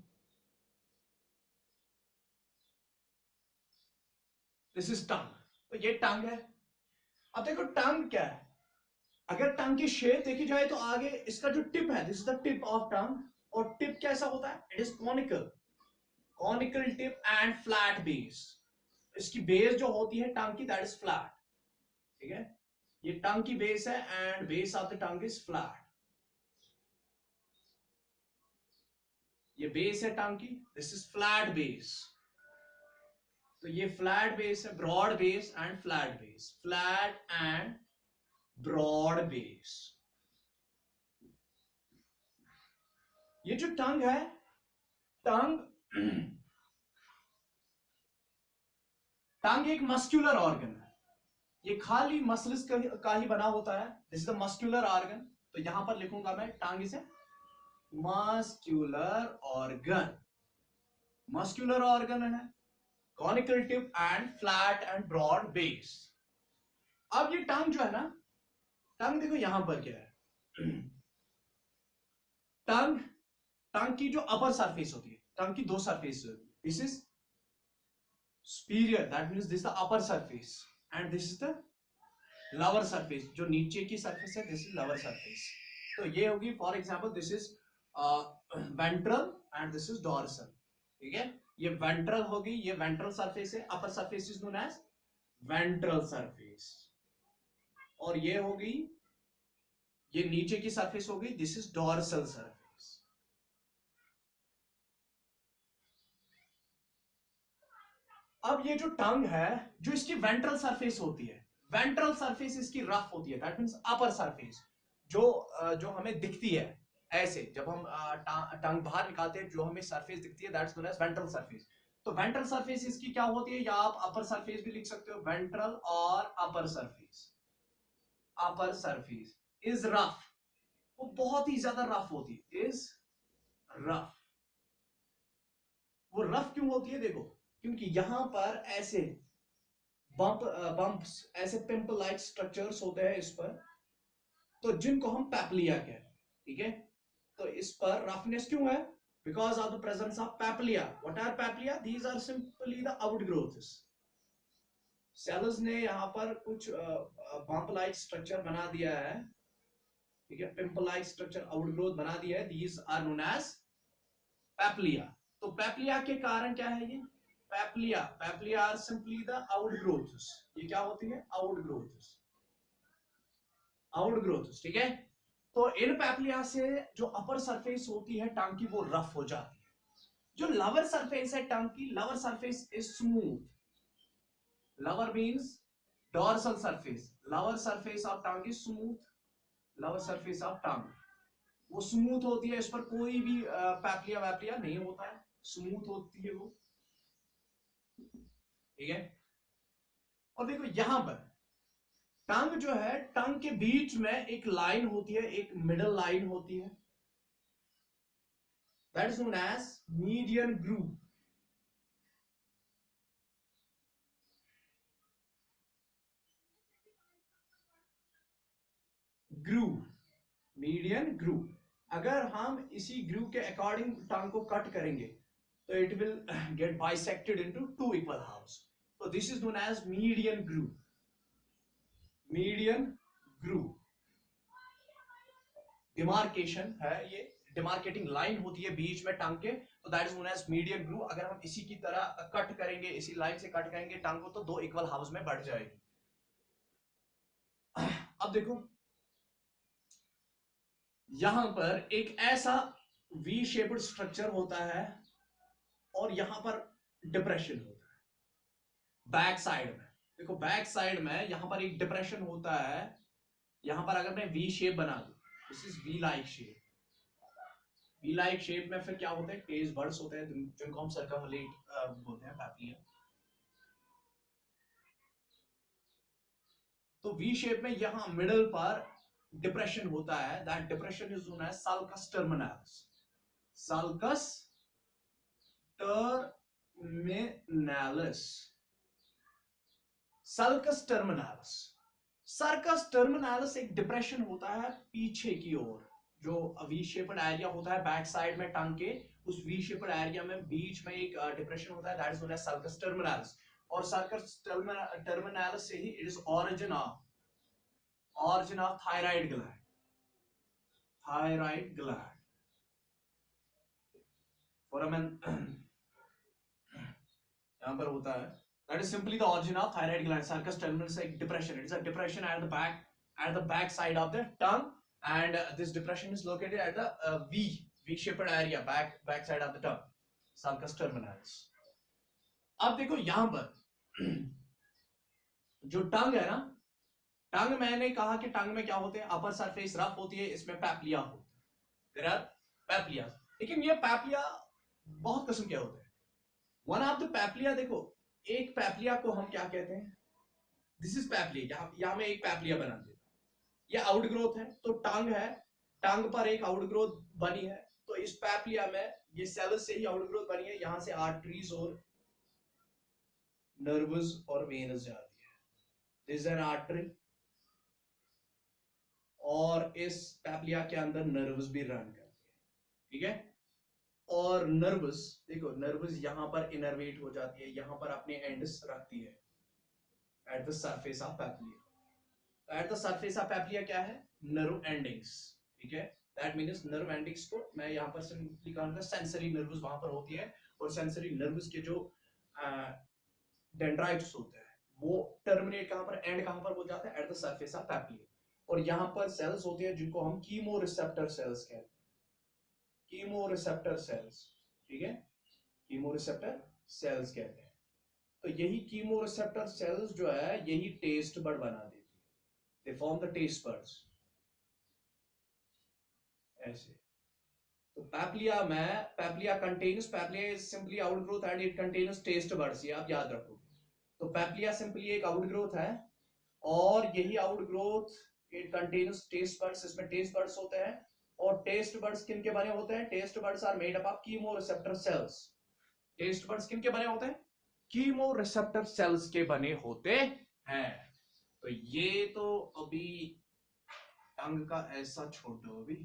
दिस इज टंग, तो ये टंग है। अब देखो टंग क्या है, अगर टंग की शेप देखी जाए तो आगे इसका जो टिप है, this is the tip of tongue, और टिप कैसा होता है, it is conical, conical tip and flat base. इसकी बेस जो होती है टंग की, दैट इज फ्लैट, ठीक है, ये टंग की बेस है and base of the tongue is flat, ये बेस है टंग की, दिस इज फ्लैट बेस, तो ये फ्लैट बेस है, broad base and flat base, flat and broad base. ये जो टंग है, टंग टंग एक मस्कुलर ऑर्गन है, ये खाली मसल्स का ही बना होता है, this is the muscular organ. तो यहां पर लिखूंगा मैं tongue is muscular organ, muscular organ है, conical tip and flat and broad base. अब ये टंग जो है ना, टंग देखो यहां पर क्या है, टंग टंग की जो अपर सरफेस होती है, टंग की दो सरफेस होती है, this is superior, that means this is the upper surface and this is the lower surface, जो नीचे की सरफेस है, this is lower surface। तो ये होगी for example this is ventral and this is dorsal, ठीक है, ये वेंट्रल होगी, ये वेंट्रल सरफेस है, upper surface is known as ventral surface, और ये होगी, ये नीचे की सरफेस होगी, दिस इज डॉर्सल सरफेस। अब ये जो टंग है, जो इसकी वेंट्रल सरफेस होती है, वेंट्रल सरफेस इसकी रफ होती है, दैट मींस अपर सरफेस, जो हमें दिखती है ऐसे, जब हम टंग बाहर निकालते हैं, जो हमें सरफेस दिखती है, that's known as ventral surface. तो वेंट्रल सरफेस इसकी क्या होती है, या आप अपर सरफेस भी लिख सकते हो, वेंट्रल और upper surface, upper surface is rough, वो बहुत ही ज्यादा रफ होती है, इज रफ। वो रफ क्यों होती है, देखो क्योंकि यहां पर ऐसे बम्प्स, ऐसे पिंपल लाइक स्ट्रक्चर्स होते हैं इस पर, तो जिनको हम पैप्लिया कहते हैं, ठीक है। तो इस पर रफनेस क्यों है? Because of the presence of papillae. What are papillae? These are simply the outgrowths. Cells ने यहाँ पर कुछ बम्प लाइक स्ट्रक्चर बना दिया है, ठीक है, पिंपल लाइक स्ट्रक्चर आउटग्रोथ बना दिया है, दीज आर नोन एज पैप्लिया। तो पैप्लिया के कारण क्या है ये? पैप्लिया आर सिंपली द आउटग्रोथ्स। ये क्या होती है? आउटग्रोथ्स, ठीक है। तो इन पैप्लिया से जो अपर सरफेस होती है टंग की, वो रफ हो जाती है। जो लोअर सरफेस है टंग की, lower surface is smooth. Lower means dorsal surface, lower surface of tongue is smooth. Lower surface of टंग वो स्मूथ होती है, इस पर कोई भी पैप्लिया वैप्लिया नहीं होता है, स्मूथ होती है वो, ठीक है। और देखो यहां पर टंग जो है, टंग के बीच में एक लाइन होती है, एक मिडल लाइन होती है, that is known as median groove. Groove, median groove. अगर हम इसी ग्रूव के अकॉर्डिंग टंग को कट करेंगे तो it will get bisected into two equal halves. तो this is known as median groove. Median groove demarcation है, ये डिमार्केटिंग लाइन होती है बीच में टंग के, तो that is known as median groove. अगर हम इसी की तरह कट करेंगे, इसी लाइन से कट करेंगे टंग को, तो दो इक्वल हाफ्स में बढ़ जाएगी। अब देखो यहां पर एक ऐसा वी शेप्ड स्ट्रक्चर होता है और यहां पर डिप्रेशन होता है बैक साइड में। देखो बैक साइड में यहां पर एक डिप्रेशन होता है, यहां पर अगर मैं वी शेप बना दूं, this is V like shape. V like shape में फिर क्या होता है? टेस्ट बर्ड्स होते हैं जिनको हम सर्कमलेट बोलते हैं, पैप्लिया। तो वी शेप में यहां मिडल पर डिप्रेशन होता है, that depression is known as sulcus terminalis. Sulcus terminalis, sulcus terminalis. Sulcus terminalis एक डिप्रेशन होता है पीछे की ओर, जो वी शेप्ड एरिया होता है बैक साइड में टंग के, उस वी शेप्ड एरिया में बीच में एक डिप्रेशन होता है, that is known as sulcus terminalis. और सर्कस टर्मिनालिस से ही it is origin of thyroid gland। Thyroid gland foramen यहां पर होता है, that is simply the origin of thyroid gland। Sulcus terminalis is a depression, it is a depression at the back side of the tongue, and this depression is located at the V shaped area, back side of the tongue, sulcus terminalis। अब देखो यहां पर जो टंग है ना, टंग मैंने कहा कि टंग में क्या होते हैं? अपर सरफेस रफ होती है, इसमें पैप्लिया होते हैं, पैप्लिया। लेकिन ये पैप्लिया बहुत किस्म के होते हैं। वन ऑफ द पैप्लिया, देखो एक पैप्लिया को हम क्या कहते हैं? दिस इज पैप्लिया, यहां में एक पैप्लिया बना देता, ये आउटग्रोथ है। तो टंग है, टंग पर एक आउटग्रोथ बनी है, तो इस पैप्लिया में ये सेल्स से ही आउटग्रोथ बनी है, यहां से आर्टरीज और नर्व्स और वेन्स जाती है, दिस इज एन आर्टरी। और इस पैप्लिया के अंदर नर्व्स भी रन करती है, ठीक है। और नर्व्स, देखो नर्व्स यहां पर इनर्वेट हो जाती है, यहां पर अपने एंड्स रखती है at the surface of papillae. At the surface of papillae क्या है? नर्व एंडिंग्स, ठीक है। दैट मींस नर्व एंडिंग्स को मैं यहां पर सिंपली कहूंगा सेंसरी नर्व्स वहां पर होती है, और सेंसरी नर्व्स के जो डेंड्राइट्स होते हैं वो टर्मिनेट कहां पर, एंड कहां पर हो जाता है? At the surface of papillae. और यहां पर सेल्स होते हैं जिनको हम कीमोरिसेप्टर सेल्स कहते हैं, कीमोरिसेप्टर सेल्स, ठीक है, कीमोरिसेप्टर सेल्स कहते हैं। तो यही कीमोरिसेप्टर सेल्स जो है यही टेस्ट बड बना देती है, they form the taste buds ऐसे। तो पैप्लिया में, papillae contains, papillae is simply outgrowth and it contains taste buds, ये आप याद रखोगे। तो पैप्लिया सिंपली एक आउटग्रोथ है, और यही outgrowth it contains taste buds, इसमें टेस्ट बड्स होते हैं। और टेस्ट बड्स किन के बने होते हैं? Taste buds are made up of chemoreceptor cells. Taste buds किन के बने होते हैं? कीमो रिसेप्टर सेल्स के बने होते हैं। तो ये तो अभी टंग का ऐसा छोड़ दो। अभी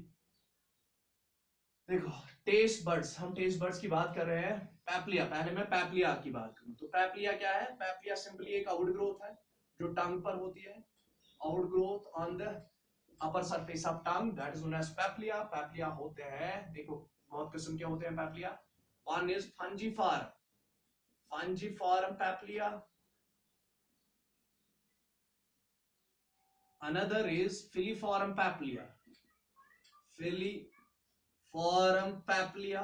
देखो टेस्ट बर्ड्स, हम टेस्ट बर्ड्स की बात कर रहे हैं। पैप्लिया, पहले मैं पैप्लिया की बात करूं तो पैप्लिया क्या है? पैप्लिया सिंपली एक आउटग्रोथ है जो टंग पर होती है, outgrowth on the upper surface of tongue, that is known as papillae. Papillae होते हैं, देखो बहुत किस्म के होते हैं papillae. One is fungiform, fungiform papillae, another is filiform paplia, filiform paplia,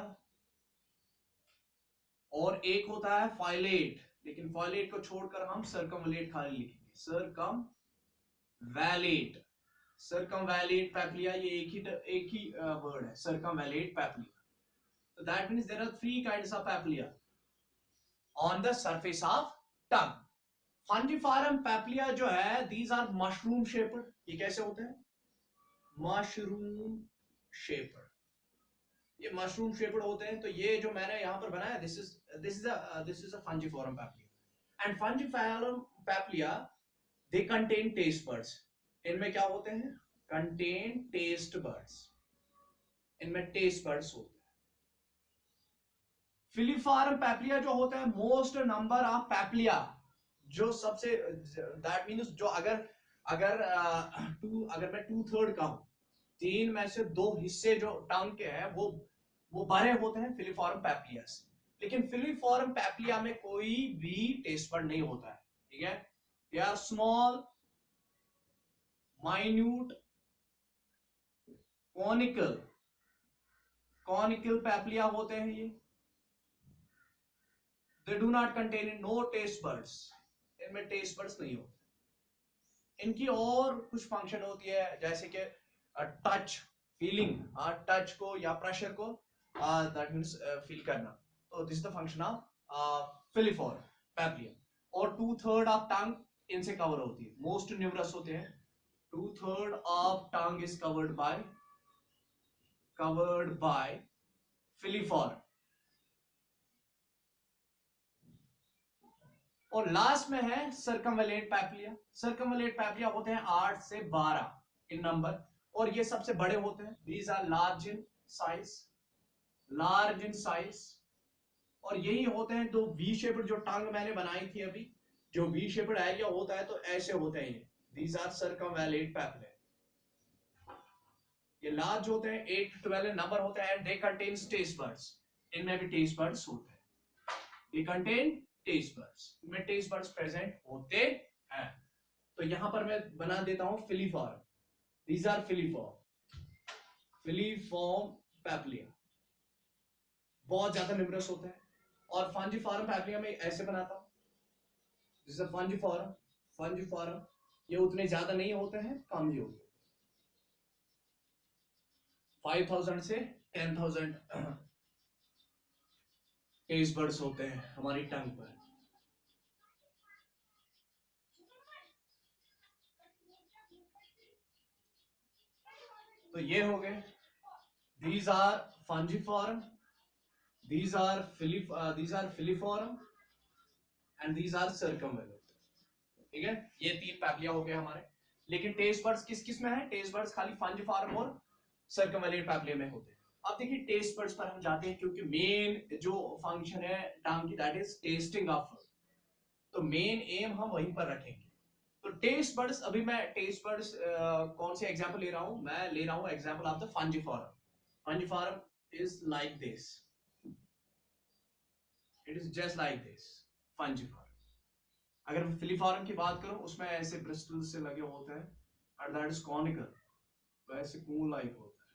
और एक होता है फाइलेट, लेकिन फाइलेट को छोड़कर हम सर्कमवैलेट खाली लिखेंगे, सर्कमवैलेट, सर्कमवैलेट पैप्लिया, ये एक ही वर्ड है, सर्कमवैलेट पैप्लिया। तो that means there are three kinds of papillae on the surface of tongue. Fungiform papillae जो है, दीज आर मशरूम शेप्ड। ये कैसे होते हैं? मशरूम शेप्ड, ये मशरूम शेप्ड होते हैं। तो ये जो मैंने यहां पर बनाया, this is a fungiform papillae. And fungiform papillae they contain taste buds. इनमें क्या होते हैं? कंटेन टेस्ट बर्ड्स, इनमें टेस्ट बर्ड्स होते हैं। फिलीफॉर्म पैप्लिया जो होता है, मोस्ट नंबर ऑफ पैप्लिया, जो सबसे, दैट मीन्स जो अगर मैं 2/3 कहूं, 3 में से 2 हिस्से जो टंग के हैं वो भरे होते हैं फिलीफॉर्म पैप्लिया से। लेकिन फिलीफॉर्म पैप्लिया में कोई भी टेस्ट बर्ड नहीं होता है, ठीक है? They are small, minute, conical papillae होते हैं ये। They do not contain no taste buds, इनमें टेस्ट बर्ड्स नहीं होते। इनकी और कुछ फंक्शन होती है, जैसे कि टच, फीलिंग, टच को या प्रेशर को, दैट मींस फील करना। तो this is the function of filiform papillae. और 2/3 ऑफ टंग इनसे कवर होती है, मोस्ट न्यूमरस होते हैं। 2/3 of tongue is covered by filiform. और लास्ट में है सर्कमवैलेट पैप्लिया। सर्कमवैलेट पैप्लिया होते हैं 8 से 12 इन नंबर, और ये सबसे बड़े होते हैं। These are large in size, और यही होते हैं जो वी शेप्ड, जो टंग मैंने बनाई थी अभी, जो वी शेप्ड एरिया होता है, तो ऐसे होते हैं ये। These are circumvallate papillae. ये लार्ज होते हैं, 8 to 12 नंबर होते हैं, and they contain taste buds. इनमें भी टेस्ट बर्ड्स होते हैं, दे कंटेन टेस्ट बर्ड्स, इनमें टेस्ट बर्ड्स प्रेजेंट होते हैं। तो यहां पर मैं बना देता हूं फिलीफॉर्म। दीज आर फिलीफॉर्म पैप्लिया, बहुत ज्यादा न्यूमरस होते हैं। और फंजीफॉर्म पैप्लिया में ऐसे बनाता हूं, दिस इज फंजीफॉर्म, ये उतने ज्यादा नहीं होते हैं, कम ही होते हैं। 5000 से 10,000 टेस्ट बर्ड्स होते हैं हमारी टंग पर। तो ये हो गए, these are fungiform, these are filiform and these are circumvallate। ठीक है, ये 3 पैप्लिया हो गए हमारे। लेकिन टेस्ट बर्ड्स किस किस में है? टेस्ट बर्ड्स खाली फंजिफॉर्म और सर्कमवैलेट पैप्लिया में होते हैं। अब देखिए टेस्ट बर्ड्स पर हम जाते हैं, क्योंकि मेन जो फंक्शन है टंग की, that is testing of food. तो मेन एम हम वहीं पर रखेंगे। तो टेस्ट बर्ड्स, अभी मैं टेस्ट बर्ड्स कौन से एग्जांपल ले रहा हूं? मैं ले रहा हूं example of the fungiform. Fungiform is like this, it is just like this fungiform. अगर मैं फिलीफॉर्म की बात करूं, उसमें ऐसे ब्रिस्टल से लगे होते हैं, और दैट इज कॉनिकल, वैसे कूल लाइक होता है।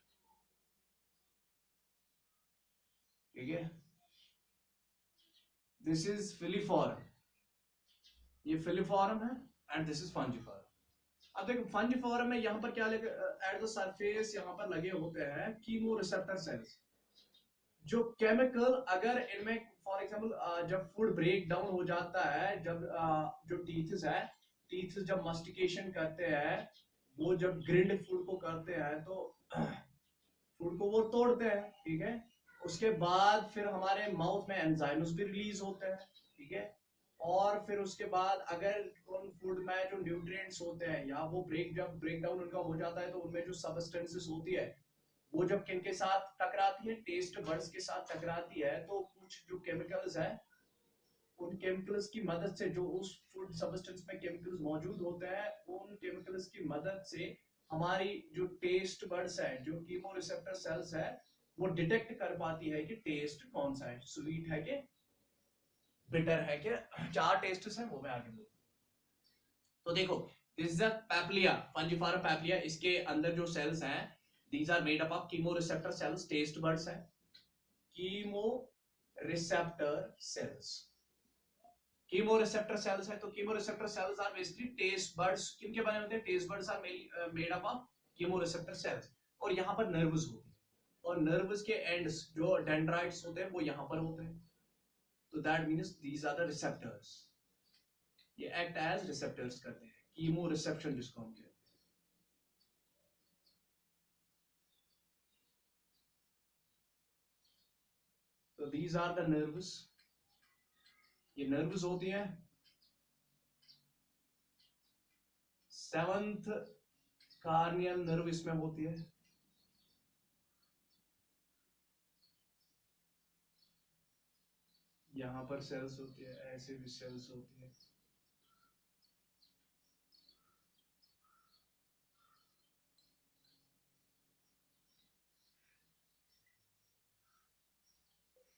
ठीक है, दिस इज फिलीफॉर्म, ये फिलीफॉर्म है, एंड दिस इज फंजिफॉर्म। अब देखो फंजिफॉर्म में यहां पर क्या लगे, एट द सरफेस यहां पर लगे होते हैं कीमो रिसेप्टर सेल्स, जो केमिकल, अगर इनमें फॉर एग्जांपल जब फूड ब्रेक डाउन हो जाता है, जब जो टीथ जब मस्टिकेशन करते हैं, वो जब ग्रिंड फूड को करते हैं, तो फूड को वो तोड़ते हैं। ठीक है, उसके बाद फिर हमारे माउथ में एंजाइम्स भी रिलीज होते हैं। ठीक है, और फिर उसके बाद अगर उन फूड में जो न्यूट्रिएंट्स होते हैं या वो जब ब्रेक डाउन उनका हो जाता है तो उनमें जो सबस्टेंसेस होती है वो जब किन के साथ टकराती है, टेस्ट बड्स के साथ टकराती है, तो कुछ जो केमिकल्स है उन केमिकल्स की मदद से, जो उस फूड सब्सटेंस में केमिकल्स मौजूद होते हैं, उन केमिकल्स की मदद से हमारी जो टेस्ट बड्स है, जो कीमोरिसेप्टर सेल्स है, वो डिटेक्ट कर पाती है कि टेस्ट कौन सा है, स्वीट है कि बिटर है कि, चार टेस्ट है वो मैं आगे बोलूँ। तो देखो, दिस इज अ पैप्लिया, फंजिफारम पैप्लिया, इसके अंदर जो सेल्स हैं, these are made up of chemoreceptor cells, taste buds है, chemoreceptor cells, chemoreceptor cells है, तो chemoreceptor cells are basically taste buds, किनके बने होते हैं, taste buds are made up of chemoreceptor cells, और यहाँ पर नर्व्स होती है, और नर्व्स के एंड्स जो डेंड्राइट्स होते हैं वो यहाँ पर होते हैं, तो that means these are the receptors, ये एक्ट एज रिसेप्टर्स करते हैं, कीमो रिसेप्शन जिसको हम कहते हैं। तो दीज आर द नर्व्स, ये नर्व्स होती हैं। सेवंथ कार्नियल नर्व इसमें होती है, यहां पर सेल्स होती है, ऐसे भी सेल्स होती है।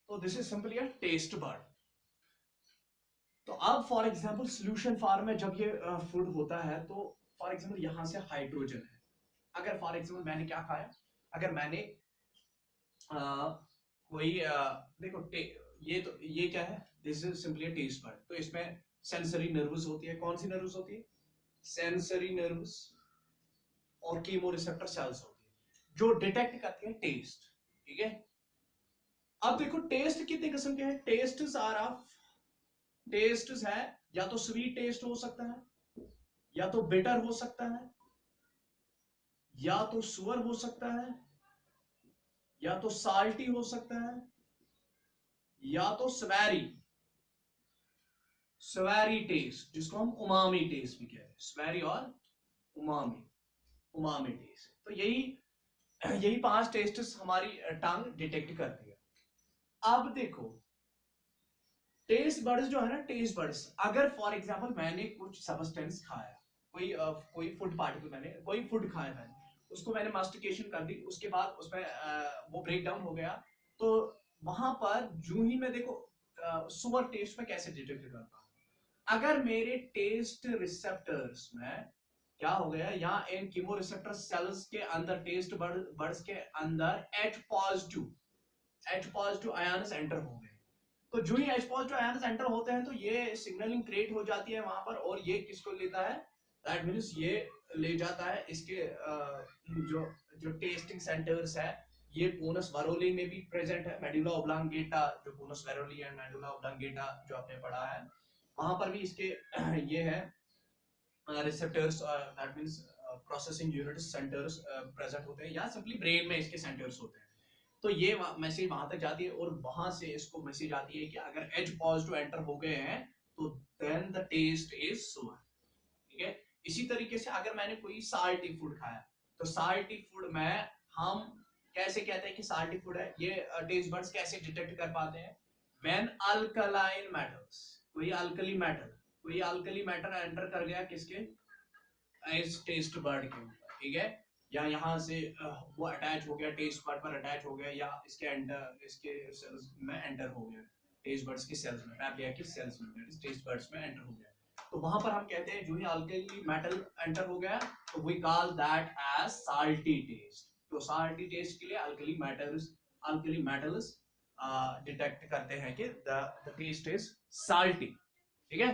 तो this is simply a taste bud. तो अब फॉर एग्जांपल सोल्यूशन फार्म में जब ये फूड होता है, तो फॉर एग्जांपल यहां से हाइड्रोजन है, अगर फॉर एग्जांपल मैंने क्या खाया, अगर मैंने कोई देखो ये क्या है, this is simply a taste bud, तो इसमें सेंसरी नर्व्स होती है, कौन सी नर्व्स होती है, सेंसरी नर्व्स, और कीमो रिसेप्टर सेल्स होती है जो डिटेक्ट करती है टेस्ट, ठीक है। अब देखो टेस्ट कितने किस्म के हैं, टेस्ट आर ऑफ, टेस्ट है या तो स्वीट टेस्ट हो सकता है, या तो बिटर हो सकता है, या तो सुअर हो सकता है, या तो साल्टी हो सकता है, या तो स्वेरी, स्वेरी टेस्ट जिसको हम उमामी टेस्ट भी कहते हैं, स्वेरी और उमामी, उमामी टेस्ट। तो यही यही 5 टेस्ट हमारी टंग डिटेक्ट करती है। अब देखो टेस्ट बड्स जो है ना, टेस्ट बड्स, अगर फॉर एग्जांपल मैंने कुछ सब्सटेंस खाया, कोई फूड पार्टिकल, मैंने कोई फूड खाया, मैंने उसको मैंने मास्टिकेशन कर दी, उसके बाद उसमें वो ब्रेक डाउन हो गया, तो वहां पर जो ही मैं देखो सुअर टेस्ट में कैसे डिटेक्ट करता हूँ, अगर मेरे टेस्ट रिसेप्टर्स में क्या हो गया, यहाँ इन कीमो रिसेप्टर सेल्स के अंदर, टेस्ट बड्स के अंदर H पॉजिटिव आयन्स एंटर हो गए, तो जो ही H पॉजिटिव आयन्स एंटर होते हैं तो ये सिग्नलिंग क्रिएट हो जाती है वहां पर, और ये किसको लेता है, दैट मींस ये ले जाता है इसके जो जो टेस्टिंग सेंटर्स है, ये बोनस वरोली में भी प्रेजेंट है, मेडुला ओब्लांगेटा, जो bonus Varolii and medulla oblongata जो आपने पढ़ा है, वहां पर भी इसके ये है receptors, that means processing units, centres present होते हैं, या सिंपली ब्रेन में इसके सेंटर्स होते हैं। तो ये मैसेज वहां तक जाती है, और वहां से इसको मैसेज आती है कि अगर H पॉजिटिव एंटर हो गए हैं तो देन द टेस्ट इज सुअर, ठीक है। इसी तरीके से अगर मैंने कोई साल्टी फूड खाया, तो साल्टी फूड में हम कैसे कहते हैं कि साल्टी फूड है, ये टेस्ट बड्स कैसे डिटेक्ट कर पाते हैं, व्हेन अल्कलाइन मेटल्स, कोई अल्कली मैटर एंटर कर गया किसके, इस टेस्ट बर्ड के ऊपर, ठीक है, या यहाँ से वो अटैच हो गया, टेस्ट बर्ड पर अटैच हो गया, या इसके सेल्स में एंटर हो गया, टेस्ट बर्ड्स के सेल्स में, पैप्लिया के सेल्स में, दैट इज टेस्ट बर्ड्स में एंटर हो गया, तो वहां पर हम कहते हैं जो ही अल्कली मेटल एंटर हो गया, तो we call that as salty taste. तो साल्टी टेस्ट के लिए अल्कली मेटल्स डिटेक्ट करते हैं कि द टेस्ट इज साल्टी, ठीक है।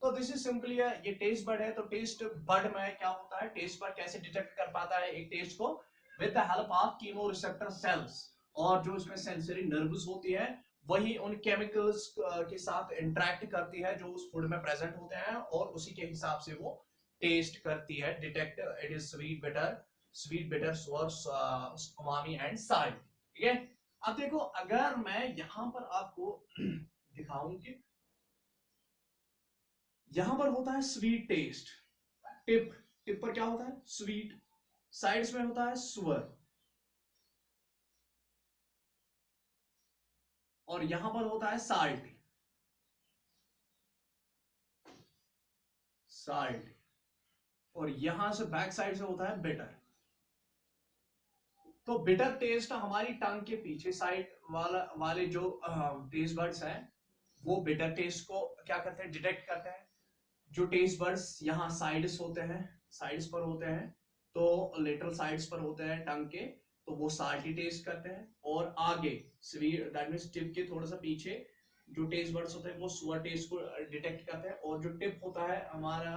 तो दिस इज सिंपली ये टेस्ट बड है, तो टेस्ट बड में क्या होता है, टेस्ट बड कैसे डिटेक्ट कर पाता है एक टेस्ट को, with the help of chemo receptor cells, और जो इसमें सेंसरी नर्व्स होती है वही उन केमिकल्स के साथ इंटरेक्ट करती है जो उस फूड में प्रेजेंट होते हैं, और उसी के हिसाब से वो टेस्ट करती है, detect it is sweet bitter सोर उमामी एंड साल्ट, ठीक है। अब देखो अगर मैं यहां पर आपको दिखाऊं कि यहां पर होता है स्वीट टेस्ट, टिप, टिप पर क्या होता है स्वीट, साइड्स में होता है स्वर, और यहां पर होता है साल्ट, साल्ट, और यहां से बैक साइड से होता है बिटर। तो बिटर टेस्ट हमारी टंग के पीछे साइड वाले जो टेस्ट बर्ड्स हैं वो बिटर टेस्ट को क्या करते हैं, डिटेक्ट करते हैं। जो टेस्ट बर्ड्स यहाँ साइड्स होते हैं, साइड्स पर होते हैं, तो लेटरल साइड्स पर होते हैं टंग के, तो वो साल्टी टेस्ट करते हैं। और आगे स्वीट, दैट मींस टिप के थोड़ा सा पीछे जो टेस्ट बर्ड्स होते हैं वो सुअर टेस्ट को डिटेक्ट करते हैं, और जो टिप होता है हमारा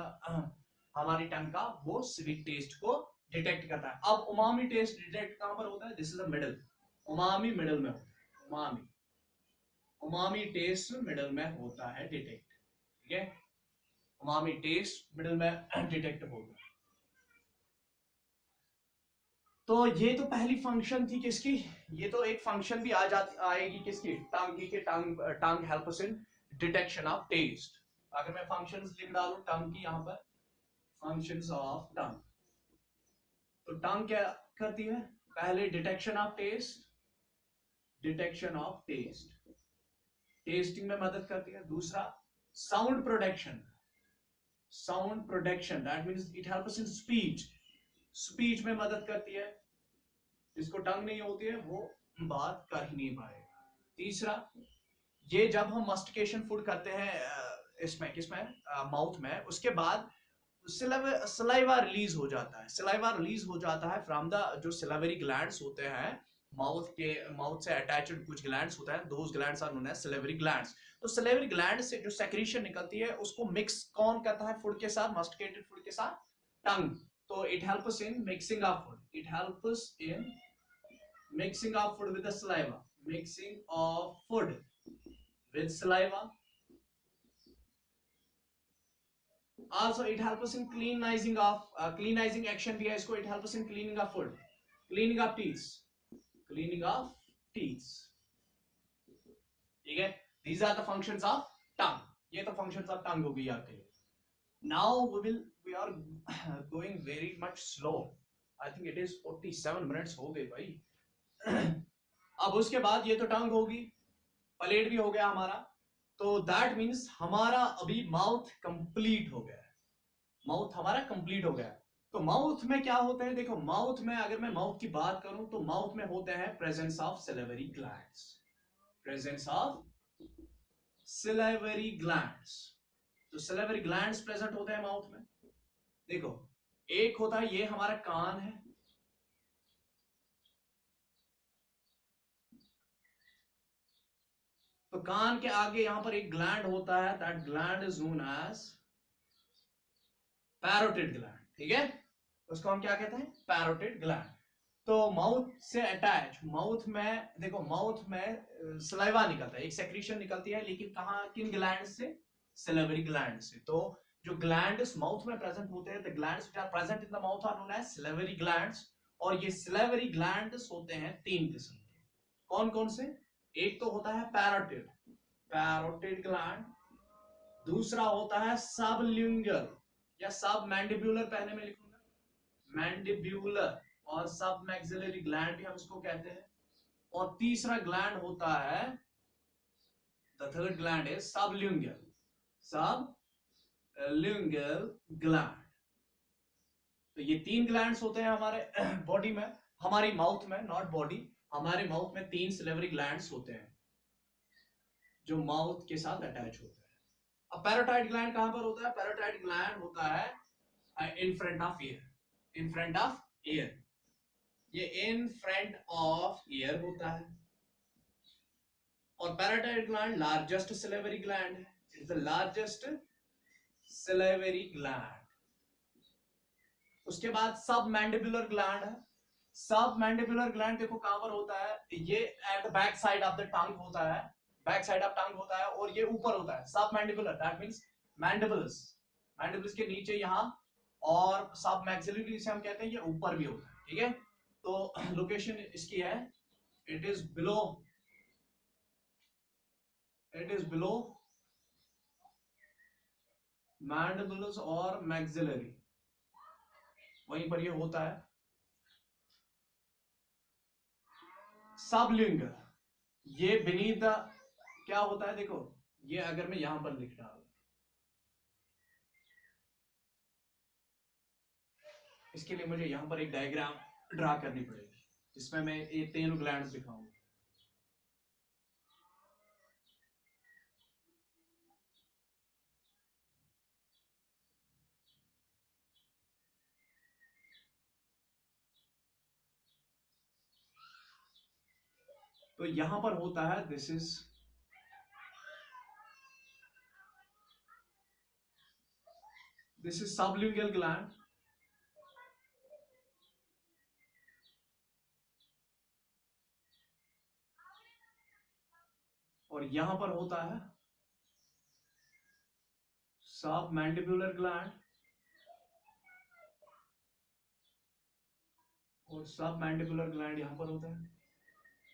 हमारी टंग का वो स्वीट टेस्ट को डिटेक्ट करता है। अब उमामी टेस्ट डिटेक्ट कहां पर होता है, this is the middle, umami middle में होता है, उमामी, उमामी टेस्ट मिडल में होता है डिटेक्ट, ठीक है, उमामी टेस्ट मिडल में डिटेक्ट होगा। तो ये तो पहली फंक्शन थी किसकी, ये तो एक फंक्शन भी आ जाती आएगी किसकी, टंग की, tongue tongue help us in detection of taste. अगर मैं फंक्शंस लिख डालूं टंग की, यहां पर फंक्शंस ऑफ टंग, तो टंग क्या करती है, पहले detection of taste, detection of taste, testing में मदद करती है। दूसरा sound production, sound production that means it helps in speech, speech में मदद करती है, जिसको टंग नहीं होती है वो बात कर ही नहीं पाएगा। तीसरा, ये जब हम मस्टिकेशन फूड करते हैं इसमें किसमें, माउथ में, उसके बाद सलाइवा रिलीज हो जाता है, सलाइवा रिलीज हो जाता है फ्रॉम द जो सिलावरी ग्लैंड्स होते हैं माउथ के, माउथ से अटैच्ड कुछ ग्लैंड्स होता है, those glands are known as salivary glands. तो सिलावरी ग्लैंड से जो सेक्रीशन निकलती है उसको मिक्स कौन करता है फूड के साथ, मस्टिकेटेड फूड के साथ, टंग। तो it helps in mixing of food, it helps in mixing of food with the saliva, mixing of food with saliva. Also it helps us in cleanizing of cleanizing action भी है इसको, it helps us in cleaning of food, cleaning of teeth, cleaning of teeth, ठीक है। these are the functions of tongue, ये तो functions of tongue हो गई आपके लिए। now we are going very much slow, I think it is 47 minutes हो गए भाई। अब उसके बाद ये तो टंग होगी, प्लेट भी हो गया हमारा, तो दैट मींस हमारा अभी माउथ कंप्लीट हो गया है, माउथ हमारा कंप्लीट हो गया है। तो माउथ में क्या होता है, देखो माउथ में अगर मैं माउथ की बात करूं तो माउथ में होते हैं presence of salivary glands, presence of salivary glands, तो सिलेवरी ग्लैंड्स प्रेजेंट होते हैं माउथ में। देखो एक होता है ये हमारा कान है, तो कान के आगे यहां पर एक ग्लैंड होता है, that gland is known as parotid gland, ठीक है, उसको हम क्या कहते हैं, पैरोटिड ग्लैंड। तो माउथ से अटैच, माउथ में देखो माउथ में सलाइवा निकलता है, एक सेक्रीशन निकलती है, लेकिन कहां, किन ग्लैंड से, सिलेवरी ग्लैंड से। तो जो ग्लैंड्स माउथ में प्रेजेंट होते हैं, the glands which are present in the mouth are known as salivary glands. और ये सिलेवरी ग्लैंड्स होते हैं तीन किस्म के, कौन कौन से, एक तो होता है पैरोटिड, पैरोटिड ग्लैंड, दूसरा होता है सबलिंगुअल या सब मैंडिब्यूलर, पहले में लिखूंगा मैंडिब्यूलर, और सब मैक्सिलरी ग्लैंड भी हम इसको कहते हैं। और तीसरा ग्लैंड होता है, the third gland is sublingual, sublingual gland. तो ये तीन ग्लैंड्स होते हैं हमारे बॉडी में, हमारी माउथ में, नॉट बॉडी, हमारे माउथ में तीन सिलेवरी ग्लैंड्स होते हैं जो माउथ के साथ अटैच होते हैं। अब पैरोटाइड ग्लैंड कहां पर होता है, पैरोटाइड ग्लैंड होता है in front of year, in front of year, ये इन फ्रंट ऑफ ईयर होता है। और पैरोटाइड ग्लैंड लार्जेस्ट सिलेवरी ग्लैंड है, it is the largest salivary gland. उसके बाद सब मैंडिबुलर ग्लैंड है, सब मैंडिबुलर ग्लैंड देखो कहां पर होता है, ये at the back side of the टंग होता है, बैक साइड ऑफ टंग होता है, और ये ऊपर होता है सब mandibular, that means mandibles, mandibles के नीचे यहां, और सब मैक्सिलरी से हम कहते हैं ये ऊपर भी होता है, ठीक है। तो लोकेशन इसकी है, it is below, it is below mandibular और मैक्सिलरी, वहीं पर ये होता है। सबलिंगल, ये beneath द क्या होता है, देखो ये अगर मैं यहां पर लिख रहा हूं, इसके लिए मुझे यहां पर एक डायग्राम ड्रा करनी पड़ेगी जिसमें मैं ये तीनों ग्लैंड्स दिखाऊंगा। तो यहां पर होता है, दिस इज सबलिंगल ग्लैंड, और यहां पर होता है सब मैंडिबुलर ग्लैंड, और सब मैंडिबुलर ग्लैंड यहां पर होता है,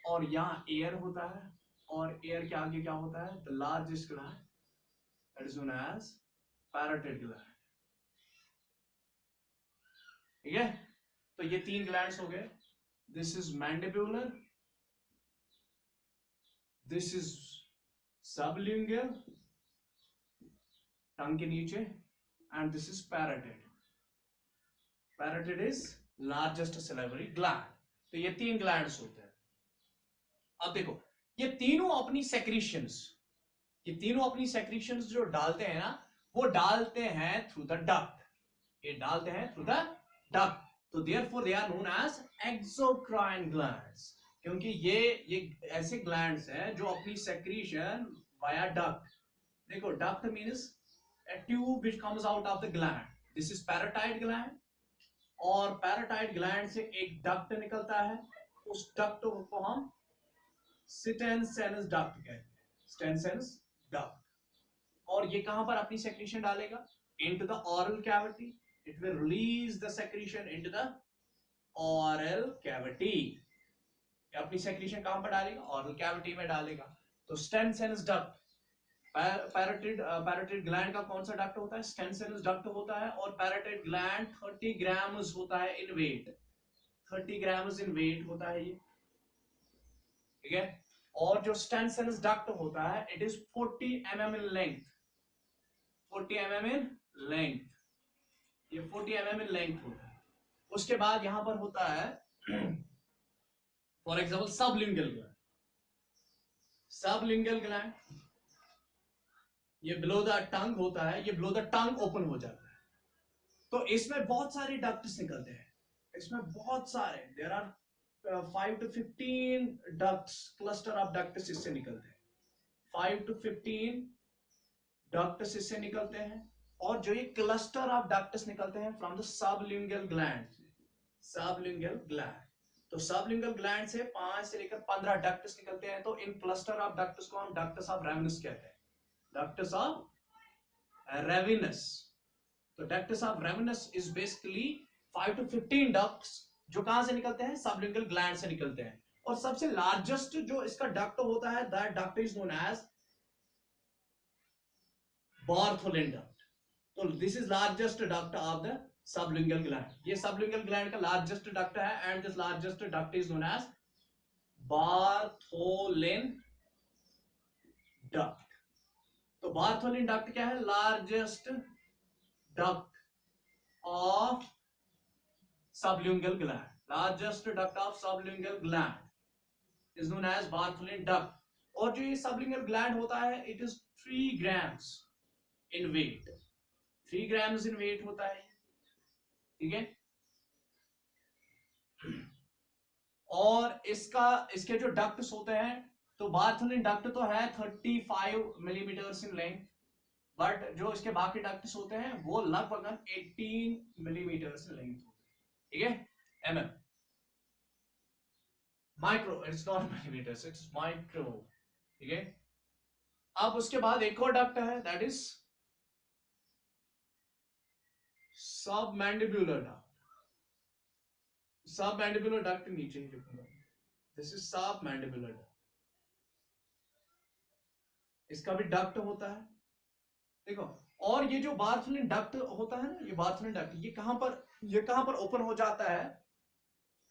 और यहां एयर होता है, और एयर के आगे क्या होता है, the largest gland, that is known as parotid gland. ठीक है, तो ये तीन ग्लैंड्स हो गए, this is mandibular, this is sublingual tongue के नीचे, and this is parotid. Parotid is largest salivary gland. तो ये तीन ग्लैंड्स होते हैं। अब देखो, ये तीनों अपनी सेक्रीशंस, ये तीनों अपनी सेक्रीशंस जो डालते हैं ना, वो डालते हैं थ्रू द डक्ट, ये डालते हैं थ्रू द डक्ट। तो therefore they are known as exocrine glands, क्योंकि ये ऐसे ग्लैंड्स हैं जो अपनी सेक्रीशन वाया डक्ट, देखो duct means a tube which comes out of the gland, this is parotid gland, और पैराटाइड ग्लैंड से एक डक्ट निकलता है, उस डक्ट को हम स्टेनसेनस डक्ट कहते हैं, स्टेनसेनस डक्ट। और ये कहां पर अपनी सेक्रीशन डालेगा, into the oral cavity, it will release the secretion into the oral cavity. अपनी सेक्रीशन कहां पर डालेगा, ऑरल कैविटी में डालेगा। तो स्टेनसेनस डक्ट, पैराटिड ग्लैंड का कौन सा डक्ट होता है, स्टेनसेनस डक्ट होता है, और पैराटिड ग्लैंड 30 ग्राम्स होता है इन वेट, 30 ग्राम्स इन वेट होता है ये। ठीक है, और जो स्टेनसेनस डक्ट होता है, it is 40 mm in length, 40 mm in length, ये 40 mm इन लेंथ होता है। उसके बाद यहां पर होता है for example sublingual gland, sublingual gland ये बिलो द टंग होता है, ये बिलो द टंग ओपन हो जाता है। तो इसमें बहुत सारे डक्ट्स निकलते हैं, इसमें बहुत सारे, there are 5 to 15 ducts, cluster of ducts इससे निकलते हैं, 5 to 15 डक्ट्स इससे निकलते हैं। और जो ये क्लस्टर ऑफ डक्ट्स निकलते हैं from the sublingual gland, sublingual gland, तो सबलिंगल ग्लैंड से 5 से लेकर 15 डक्ट्स निकलते हैं। तो इन क्लस्टर ऑफ डक्ट्स को हम डक्ट्स ऑफ रेवेनस कहते हैं, ductus of Ravenous. तो ductus of Ravenous is basically 5 to 15 ducts जो कहां से निकलते हैं, सबलिंगल ग्लैंड से निकलते हैं। और सबसे लार्जेस्ट जो इसका डक्ट होता है, that duct is known as Bartholin duct. तो this is largest duct of the sublingual gland, ये sublingual gland का largest duct है, and this largest duct is known as Bartholin duct. तो बार्थोलिन डक्ट क्या है, largest duct of sublingual gland, largest duct of sublingual gland is known as Bartholin duct. और जो ये sublingual gland होता है, it is 3 grams in weight, 3 grams in weight होता है, ठीक है। और इसके जो डक्ट्स होते हैं, तो बार्थोलिन डक्ट तो है 35 मिलीमीटर इन लेंथ, बट जो इसके बाकी डक्ट्स होते हैं वो लगभग 18 मिलीमीटर इन लेंथ होते हैं, ठीक है, mm, micro, it's not millimetre, it's micro, ठीक है। अब उसके बाद एक और डक्ट है, that is submandibular duct, submandibular duct नीचे ही लिखूंगा, दिस इज सबमैंडिबुलर डक्ट, इसका भी डक्ट होता है। देखो और ये जो बार्थलिन डक्ट होता है ना, ये बार्थलिन डक्ट ये कहां पर ओपन हो जाता है,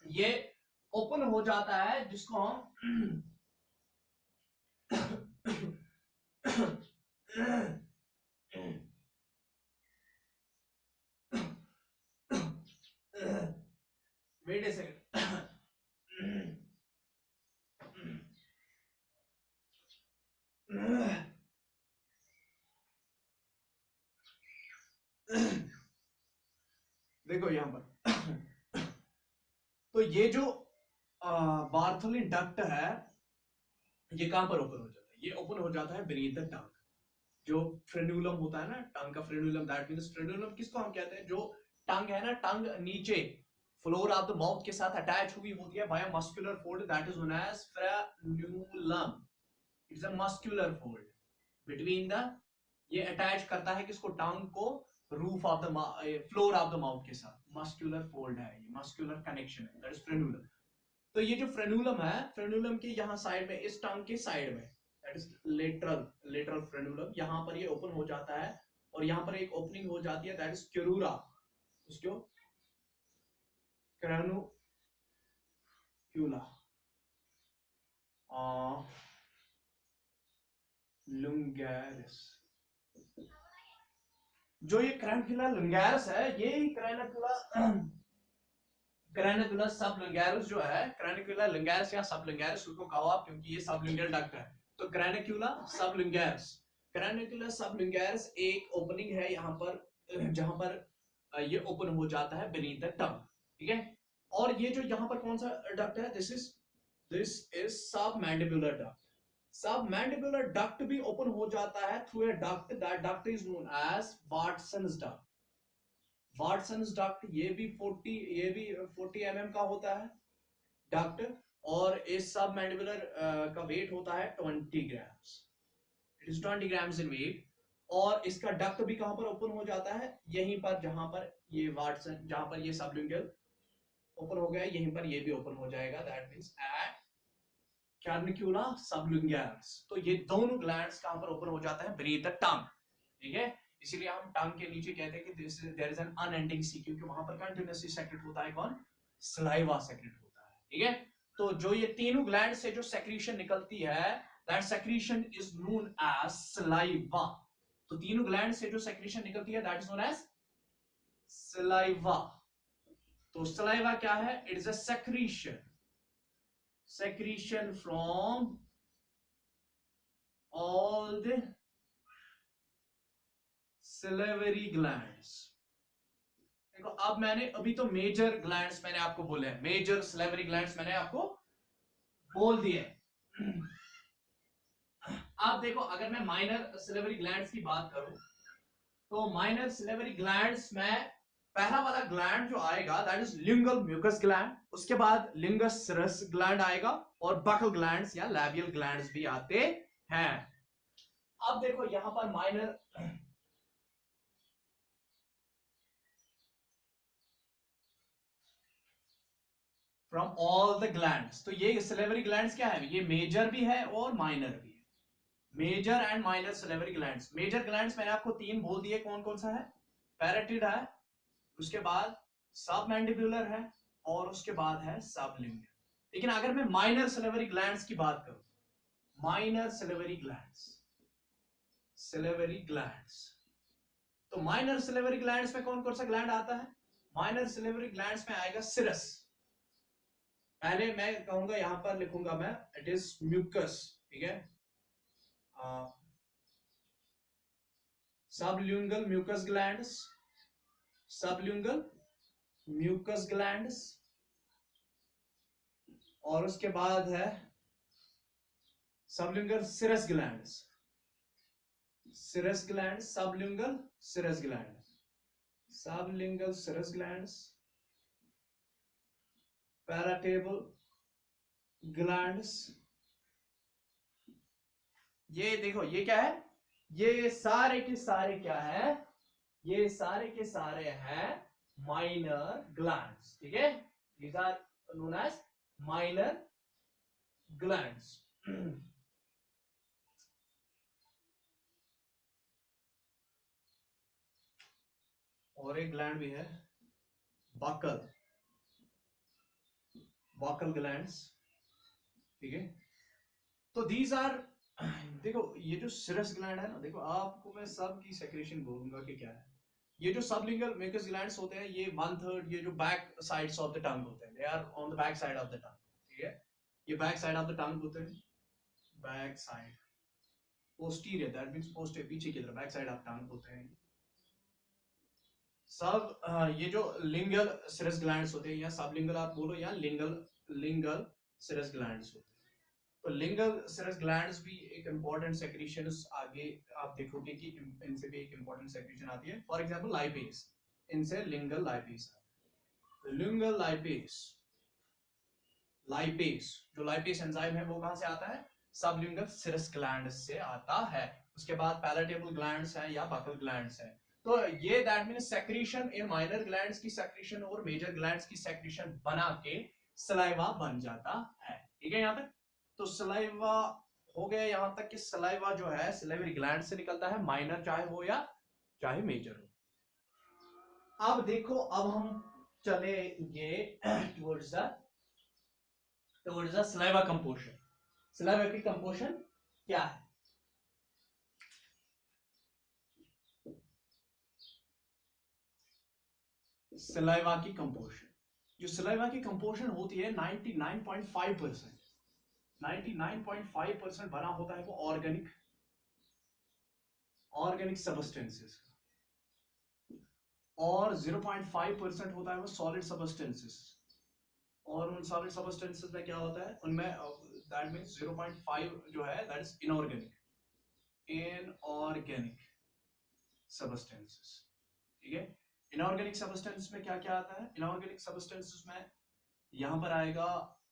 ये ओपन हो जाता है जिसको हम वेट ए सेकंड। देखो यहां पर तो ये जो बार्थलिन डक्ट है ये कहां पर ओपन हो जाता है, ये ओपन हो जाता है बीनीथ द टंग। जो फ्रेन्यूलम होता है ना, टंग का फ्रेन्यूलम, दैट मींस फ्रेन्यूलम किसको हम कहते हैं, जो टंग है ना, टंग नीचे फ्लोर ऑफ द माउथ के साथ अटैच हुई होती है by a muscular fold, that is known as frenulum. It's a muscular fold between the, ये अटैच करता है किसको, टंग को roof of the floor of the mouth के साथ, मस्कुलर फोल्ड है, ये मस्कुलर कनेक्शन है, दैट इज फ्रेन्यूलम। तो ये जो फ्रेन्यूलम है, फ्रेन्यूलम के यहाँ साइड में, इस टंग के साइड में, दैट इज लेटरल फ्रेन्यूलम, यहाँ पर ये ओपन हो जाता है और यहाँ पर एक ओपनिंग हो जाती है, दैट इज क्यूरा, उसको क्रैनुक्यूला लुंगैरिस। जो ये क्रैनुक्यूला लुंगैरिस है, ये क्रैनुक्यूला सबलिंगुअरिस जो है, क्रैनुक्यूला लिंगुअरिस या सबलिंगुअरिस उसको कहो आप, क्योंकि ये सबलिंगुअल डक्ट है। तो क्रैनुक्यूला सबलिंगुअरिस, क्रैनुक्यूला सबलिंगुअरिस एक ओपनिंग है यहाँ पर, जहां पर ये ओपन हो जाता है बीनीथ द टंग, ठीक है। और ये जो यहाँ पर कौन सा डक्ट है, this is submandibular duct. Submandibular duct भी ओपन हो जाता है through a duct, that duct is known as Watson's duct. Watson's duct ये भी 40 mm का होता है डक्ट, और इस सबमैंडिबुलर का वेट होता है 20 grams, it is 20 grams in weight. और इसका डक्ट भी कहां पर ओपन हो जाता है, यहीं पर जहां पर ये वाटसन, जहां पर ये सबलिंगुअल ओपन हो गया, यहीं पर ये भी ओपन हो जाएगा, दैट मींस एट कैर्निकुला सबलिंगुअरिस। तो ये दोनों ग्लैंड्स कहां पर ओपन हो जाता है, बीनीथ द टंग, ठीक है। इसीलिए हम टंग के नीचे कहते हैं कि देयर इज एन अनएंडिंग सी, क्योंकि वहां पर कंटीन्यूअसली सेक्रेट होता है कौन, सलाइवा सेक्रेट होता है, ठीक है। तो जो ये तीनों ग्लैंड से जो सेक्रीशन निकलती है, that secretion is known as saliva. तो तीनों ग्लैंड से जो सेक्रीशन निकलती है, that is known as saliva. तो सलाइवा क्या है, it is a secretion from all the salivary glands। देखो अब मैंने अभी तो मेजर ग्लैंड्स मैंने आपको बोले हैं, मेजर सलेवरी ग्लैंड्स मैंने आपको बोल दिए। अब देखो अगर मैं माइनर सलेवरी ग्लैंड्स की बात करूं, तो माइनर सलेवरी ग्लैंड्स में पहला वाला ग्लैंड जो आएगा, that is lingual mucous gland, उसके बाद लिंगस सरस ग्लैंड आएगा, और बकल ग्लैंड्स या लैबियल ग्लैंड्स भी आते हैं। अब देखो यहां पर minor, from all the glands, तो ये सलेवरी ग्लैंड्स क्या है, ये मेजर भी है और माइनर भी है, major and minor salivary glands. Major glands मैंने आपको तीन बोल दिए, कौन कौन सा है, पैराटिड है, उसके बाद सबमैंडिबुलर है, और उसके बाद है सबलिंगुअल। लेकिन अगर मैं माइनर सलेवरी ग्लैंड्स की बात करूं, माइनर सलेवरी ग्लैंड्स, तो माइनर सलेवरी ग्लैंड्स में कौन कौन सा ग्लैंड आता है, माइनर सलेवरी ग्लैंड्स में आएगा सिरस। पहले मैं कहूंगा, यहां पर लिखूंगा मैं, इट इज म्यूकस, ठीक है, सबल्यूंगल म्यूकस ग्लैंड्स, सबल्यूंगल म्यूकस ग्लैंड्स, और उसके बाद है सबल्यूंगल सिरस ग्लैंड्स, सबल्यूंगल सिरस ग्लैंड्स, पैराटेबल ग्लैंड्स। ये देखो ये क्या है, ये सारे के सारे क्या है, ये सारे के सारे हैं माइनर ग्लैंड्स, ठीक है, these are known as minor glands। और एक ग्लैंड भी है बकल ग्लैंड्स, ठीक है। तो दीज आर, देखो ये जो सिरस ग्लैंड है ना, देखो आपको मैं सब की सेक्रेशन बोलूंगा कि क्या है। ये जो सबलिंगुअल म्यूकस ग्लैंड्स होते हैं, ये 1/3 ये जो back sides of the tongue होते हैं, they are on the back side of the tongue, ठीक है। ये back side of the tongue होते हैं, back side posterior, that means posterior, पीछे की तरफ बैक साइड ऑफ टंग होते हैं सब। ये जो लिंगल सिरस ग्लैंड्स होते हैं, या सबलिंगुअल आप बोलो या लिंगल सिरस ग्लैंड्स होते हैं। तो लिंगल सिरस ग्लैंड्स भी एक इंपॉर्टेंट सेक्रीशन, आगे आप देखोगे कि इनसे भी एक इंपॉर्टेंट सेक्रीशन आती है। फॉर एग्जांपल लाइपेज, इनसे लिंगल लाइपेज आता है। लिंगल लाइपेज जो लाइपेज एंजाइम है वो कहां से आता है? सबलिंगल सिरस ग्लैंड से आता है। उसके बाद पैलेटेबल ग्लैंड्स हैं या बकल ग्लैंड्स हैं। तो ये that means secretion in minor glands की सेक्रीशन और मेजर ग्लैंड्स की सेक्रीशन बना के सलाइवा बन जाता है, ठीक है। यहां तक तो सलाइवा हो गया, यहां तक कि सलाइवा जो है सलाइवरी ग्लैंड से निकलता है, माइनर चाहे हो या चाहे मेजर हो। अब देखो, अब हम चलेंगे towards the saliva composition. Saliva की कंपोजिशन क्या है? सलाइवा की कंपोजिशन, जो सलाइवा की कंपोजिशन होती है 99.5%, 99.5% बना होता है वो ऑर्गेनिक सब्सटेंसेस का, और 0.5% होता है वो सॉलिड सब्सटेंसेस। और उन सॉलिड सब्सटेंसेस में क्या होता है? उनमें दैट मींस 0.5 जो है दैट इज इनऑर्गेनिक सब्सटेंसेस, ठीक है। इनऑर्गेनिक सब्सटेंस में क्या क्या आता है? इनऑर्गेनिक सब्सटेंसेस में यहां पर आएगा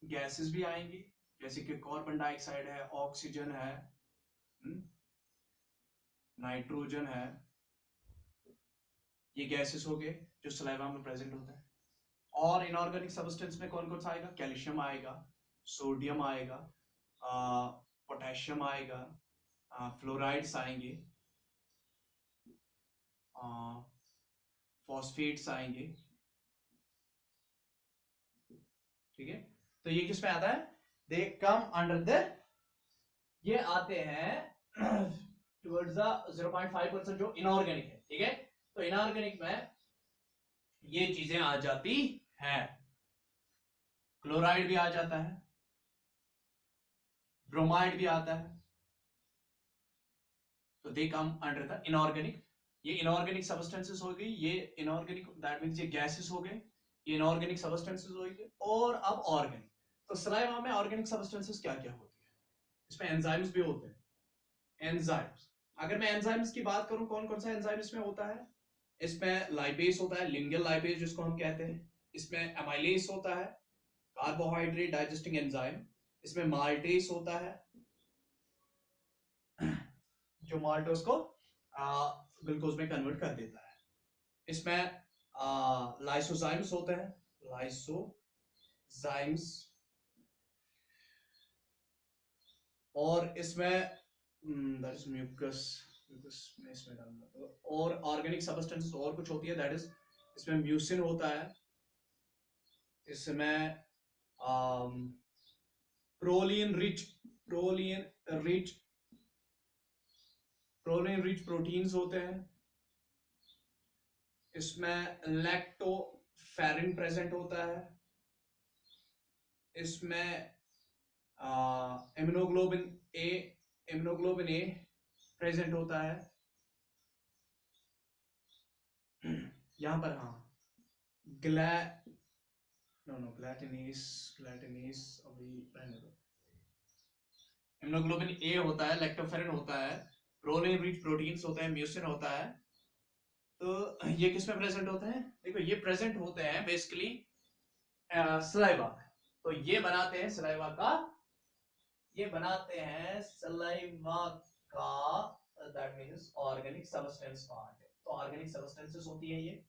गैसेस भी आएंगी, जैसे कि कार्बन डाइऑक्साइड है, ऑक्सीजन है, नाइट्रोजन है, ये गैसेस हो गए जो सलाइवा में प्रेजेंट होता है। और इनऑर्गेनिक सब्सटेंस में कौन कौन सा आएगा? कैल्शियम आएगा, सोडियम आएगा, पोटेशियम आएगा, फ्लोराइड्स आएंगे, फॉस्फेट्स आएंगे, ठीक है। तो ये किस में आता है? दे कम अंडर द, ये आते हैं टुवर्ड्स द 0.5% जो इनऑर्गेनिक है, ठीक है। तो इनऑर्गेनिक में ये चीजें आ जाती है, क्लोराइड भी आ जाता है, ब्रोमाइड भी आता है, तो दे कम अंडर द इनऑर्गेनिक। ये इनऑर्गेनिक सब्सटेंसेस हो गई, ये इनऑर्गेनिक दैट मींस ये गैसेस हो गए, ये इनऑर्गेनिक सब्सटेंसेस हो गए। और अब ऑर्गेनिक, तो सलाइवा में ऑर्गेनिक सब्सटेंसेस क्या क्या होती है? इसमें एंजाइम्स भी होते हैं। एंजाइम्स, अगर मैं एंजाइम्स की बात करूं, कौन कौन सा एंजाइम इसमें होता है? इसमें लाइपेज होता है, लिंगल लाइपेज जिसको हम कहते हैं। इसमें एमाइलेज होता है, कार्बोहाइड्रेट डाइजेस्टिंग एंजाइम। इसमें माल्टेस होता है, जो माल्टोस को ग्लूकोज में कन्वर्ट कर देता है। इसमें लाइसोजाइम्स होते हैं, लाइसोजाइम्स। और इसमें दैट इज म्यूकस, म्यूकस में इसमें डालना। तो और ऑर्गेनिक सब्सटेंसेस और कुछ होती है, दैट इज इसमें म्यूसिन होता है, इसमें प्रोलीन रिच प्रोटीन्स होते हैं, इसमें लैक्टोफेरिन प्रेजेंट होता है, इसमें इम्यूनोग्लोबिन ए प्रेजेंट होता है। यहां पर हाँ, ग्लैटिनीस अभी रहने दो। इम्यूनोग्लोबिन ए होता है, लैक्टोफेरिन होता है, प्रोलीन रिच प्रोटीन्स होते हैं, म्यूसिन होता है। तो ये किस में प्रेजेंट होते हैं? देखो ये प्रेजेंट होते हैं बेसिकली सलाइवा। तो ये बनाते हैं सलाइवा का, that means organic substance part. तो ऑर्गेनिक सब्सटेंसेस होती है ये।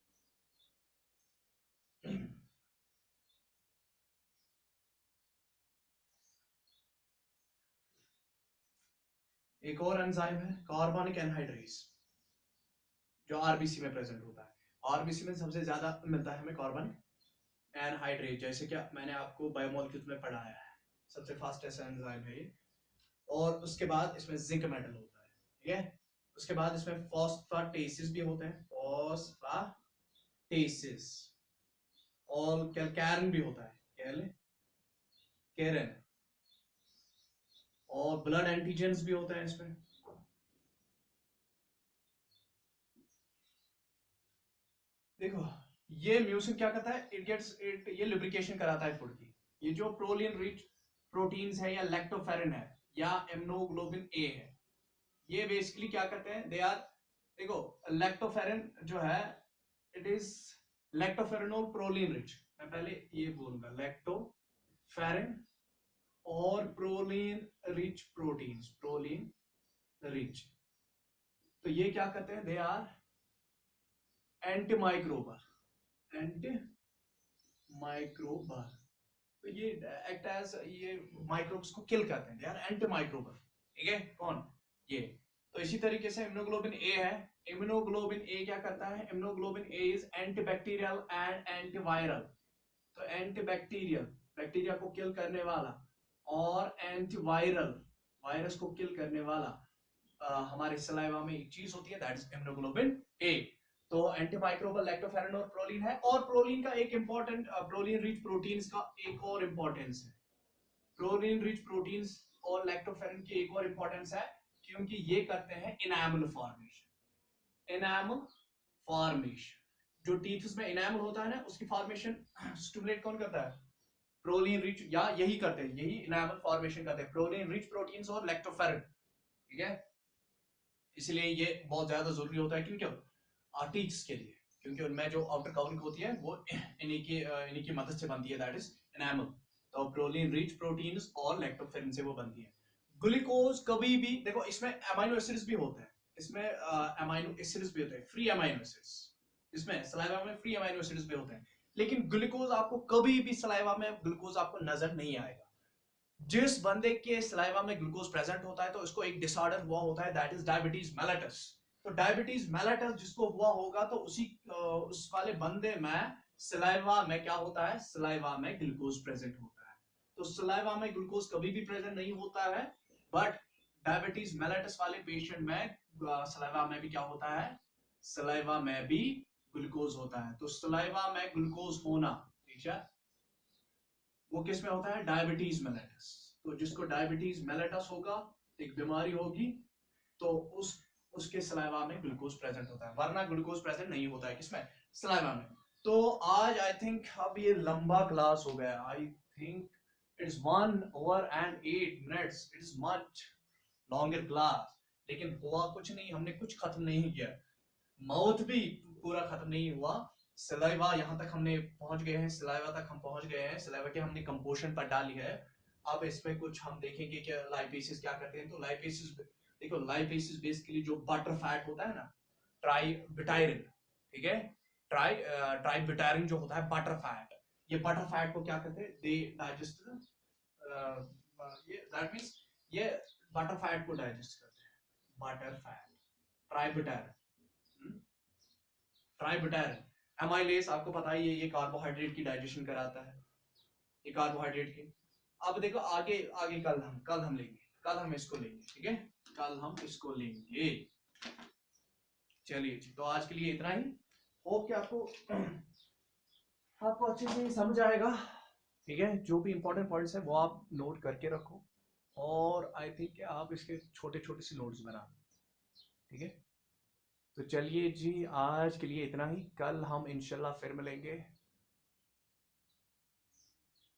एक और एंजाइम है कार्बनिक एनहाइड्रेज, जो आरबीसी में प्रेजेंट होता है। आरबीसी में सबसे ज्यादा मिलता है हमें कार्बन एनहाइड्रेट, जैसे क्या मैंने आपको बायोमोलिक्यूल्स में पढ़ाया है, सबसे फास्टेस्ट एंजाइम है ये। और उसके बाद इसमें जिंक मेटल होता है, ठीक है। उसके बाद इसमें फॉस्फाटेसिस भी होते हैं, फॉस्फाटेसिस, और कैल्कैरन भी होता है, कैरन, और ब्लड एंटीजेंस भी होते हैं इसमें। देखो ये म्यूसिन क्या करता है, ये लुब्रिकेशन कराता है फूड की। ये जो प्रोलिन रिच प्रोटीन्स है या लैक्टोफेरिन है या इम्यूनोग्लोबिन ए है, ये बेसिकली क्या करते हैं, दे आर, देखो लैक्टोफेरिन जो है, इट इज लैक्टोफेरिनोल प्रोलिन रिच, मैं पहले ये बोलूंगा, लैक्टोफेरिन और proline rich proteins, proline rich, तो ये क्या करते हैं, दे आर एंटीमाइक्रोबल, एंटीमाइक्रोबल, तो ये एक्ट एज, ये माइक्रोब्स को किल करते हैं, दे आर एंटीमाइक्रोबल, ठीक है। कौन, ये। तो इसी तरीके से इम्यूनोग्लोबिन ए है, इम्यूनोग्लोबिन ए क्या करता है, immunoglobulin A is antibacterial and antiviral, तो एंटीबैक्टीरियल, बैक्टीरिया को किल करने वाला, और एंटीवायरल, वायरस को किल करने वाला हमारे सलाइवा में एक चीज होती है, दैट इज इम्यूनोग्लोबिन ए। तो एंटीमाइक्रोबल लैक्टोफेरिन और प्रोलीन है, और प्रोलीन का एक इंपॉर्टेंट, प्रोलीन रिच प्रोटीन्स का एक और इंपॉर्टेंस है, प्रोलीन रिच प्रोटीन्स और लैक्टोफेरिन की एक और इंपॉर्टेंस है, क्योंकि ये करते हैं इनामल फॉर्मेशन, इनामल फॉर्मेशन, जो टीथ में इनामल होता है ना, उसकी फॉर्मेशन स्टिमुलेट कौन करता है, प्रोलीन रिच, या यही करते हैं, यही इनामल फॉर्मेशन करते हैं, प्रोलीन रिच प्रोटीन्स और लैक्टोफेरिन, ठीक है। इसलिए ये बहुत ज्यादा जरूरी होता है, क्यों, टीथ्स के लिए, क्योंकि उनमें जो आउटर कवरिंग होती है वो इन्हीं की मदद से बनती है, दैट इज एनामल। तो प्रोलीन रिच प्रोटीन्स और लैक्टोफेरिन से वो बनती है। ग्लूकोज कभी भी, देखो इसमें अमाइनो एसिड्स भी होते हैं, इसमें अमाइनो एसिड्स भी होते हैं, फ्री अमाइनो एसिड्स, इसमें सलाइवा में फ्री अमाइनो एसिड्स भी होते हैं, लेकिन ग्लूकोज आपको कभी भी सलाइवा में ग्लूकोज आपको नजर नहीं आएगा। जिस बंदे के सलाइवा में ग्लूकोज प्रेजेंट होता है तो उसको एक डिसऑर्डर हुआ होता है, दैट इज डायबिटीज मेलिटस। तो डायबिटीज मेलिटस जिसको हुआ होगा, तो उस वाले बंदे में सलाइवा में क्या होता है, सलाइवा में ग्लूकोज प्रेजेंट होता है। तो सलाइवा में ग्लूकोज कभी भी प्रेजेंट नहीं होता है, बट डायबिटीज मेलिटस वाले पेशेंट में सलाइवा में भी क्या होता है, सलाइवा में भी ग्लूकोज होता है। तो सलाइवा में ग्लूकोज होना, ठीक है, वो किस में होता है, डायबिटीज मेलिटस। तो जिसको डायबिटीज मेलिटस होगा, एक बीमारी होगी, तो उसके सलाइवा में ग्लूकोज प्रेजेंट होता है, वरना ग्लूकोज प्रेजेंट नहीं होता है किसमें, सलाइवा में। तो आज आई थिंक अब ये लंबा क्लास हो गया, I think it's 1 hour and 8 minutes, it's much longer class, लेकिन हुआ कुछ नहीं, हमने कुछ खत्म नहीं किया, माउथ भी पूरा खत्म नहीं हुआ, सलाइवा यहाँ तक हमने पहुंच गए हैं, सलाइवा तक हम पहुंच गए हैं, सलाइवा के हमने कंपोजिशन पर डाली है। अब इसमें कुछ हम देखेंगे कि लाइपेसिस क्या करते हैं। तो लाइपेसिस, देखो लाइपेसिस बेसिकली जो बटर फैट होता है ना, ट्राई बिटायरिन, ठीक है, ट्राई बिटायरिन जो होता है बटर फैट, ये बटर फैट को क्या करते हैं, दे डाइजेस्ट, ये दैट मींस ये बटर फैट को डाइजेस्ट करते हैं, बटर फैट, ट्राई बिटायरिन, ट्राइब्यूटायरिन। एमाइलेज आपको पता ही है, ये कार्बोहाइड्रेट की डाइजेशन कराता है, ये कार्बोहाइड्रेट की। अब देखो आगे आगे कल हम लेंगे, कल हम इसको लेंगे, ठीक है, कल हम इसको लेंगे। चलिए जी, तो आज के लिए इतना ही, होप कि आपको अच्छे से समझ आएगा, ठीक है। जो भी इंपॉर्टेंट पॉइंट्स है वो आप नोट करके रखो, और आई थिंक आप इसके छोटे छोटे से नोट्स बना, ठीक है। तो चलिए जी, आज के लिए इतना ही, कल हम इंशाल्लाह फिर मिलेंगे।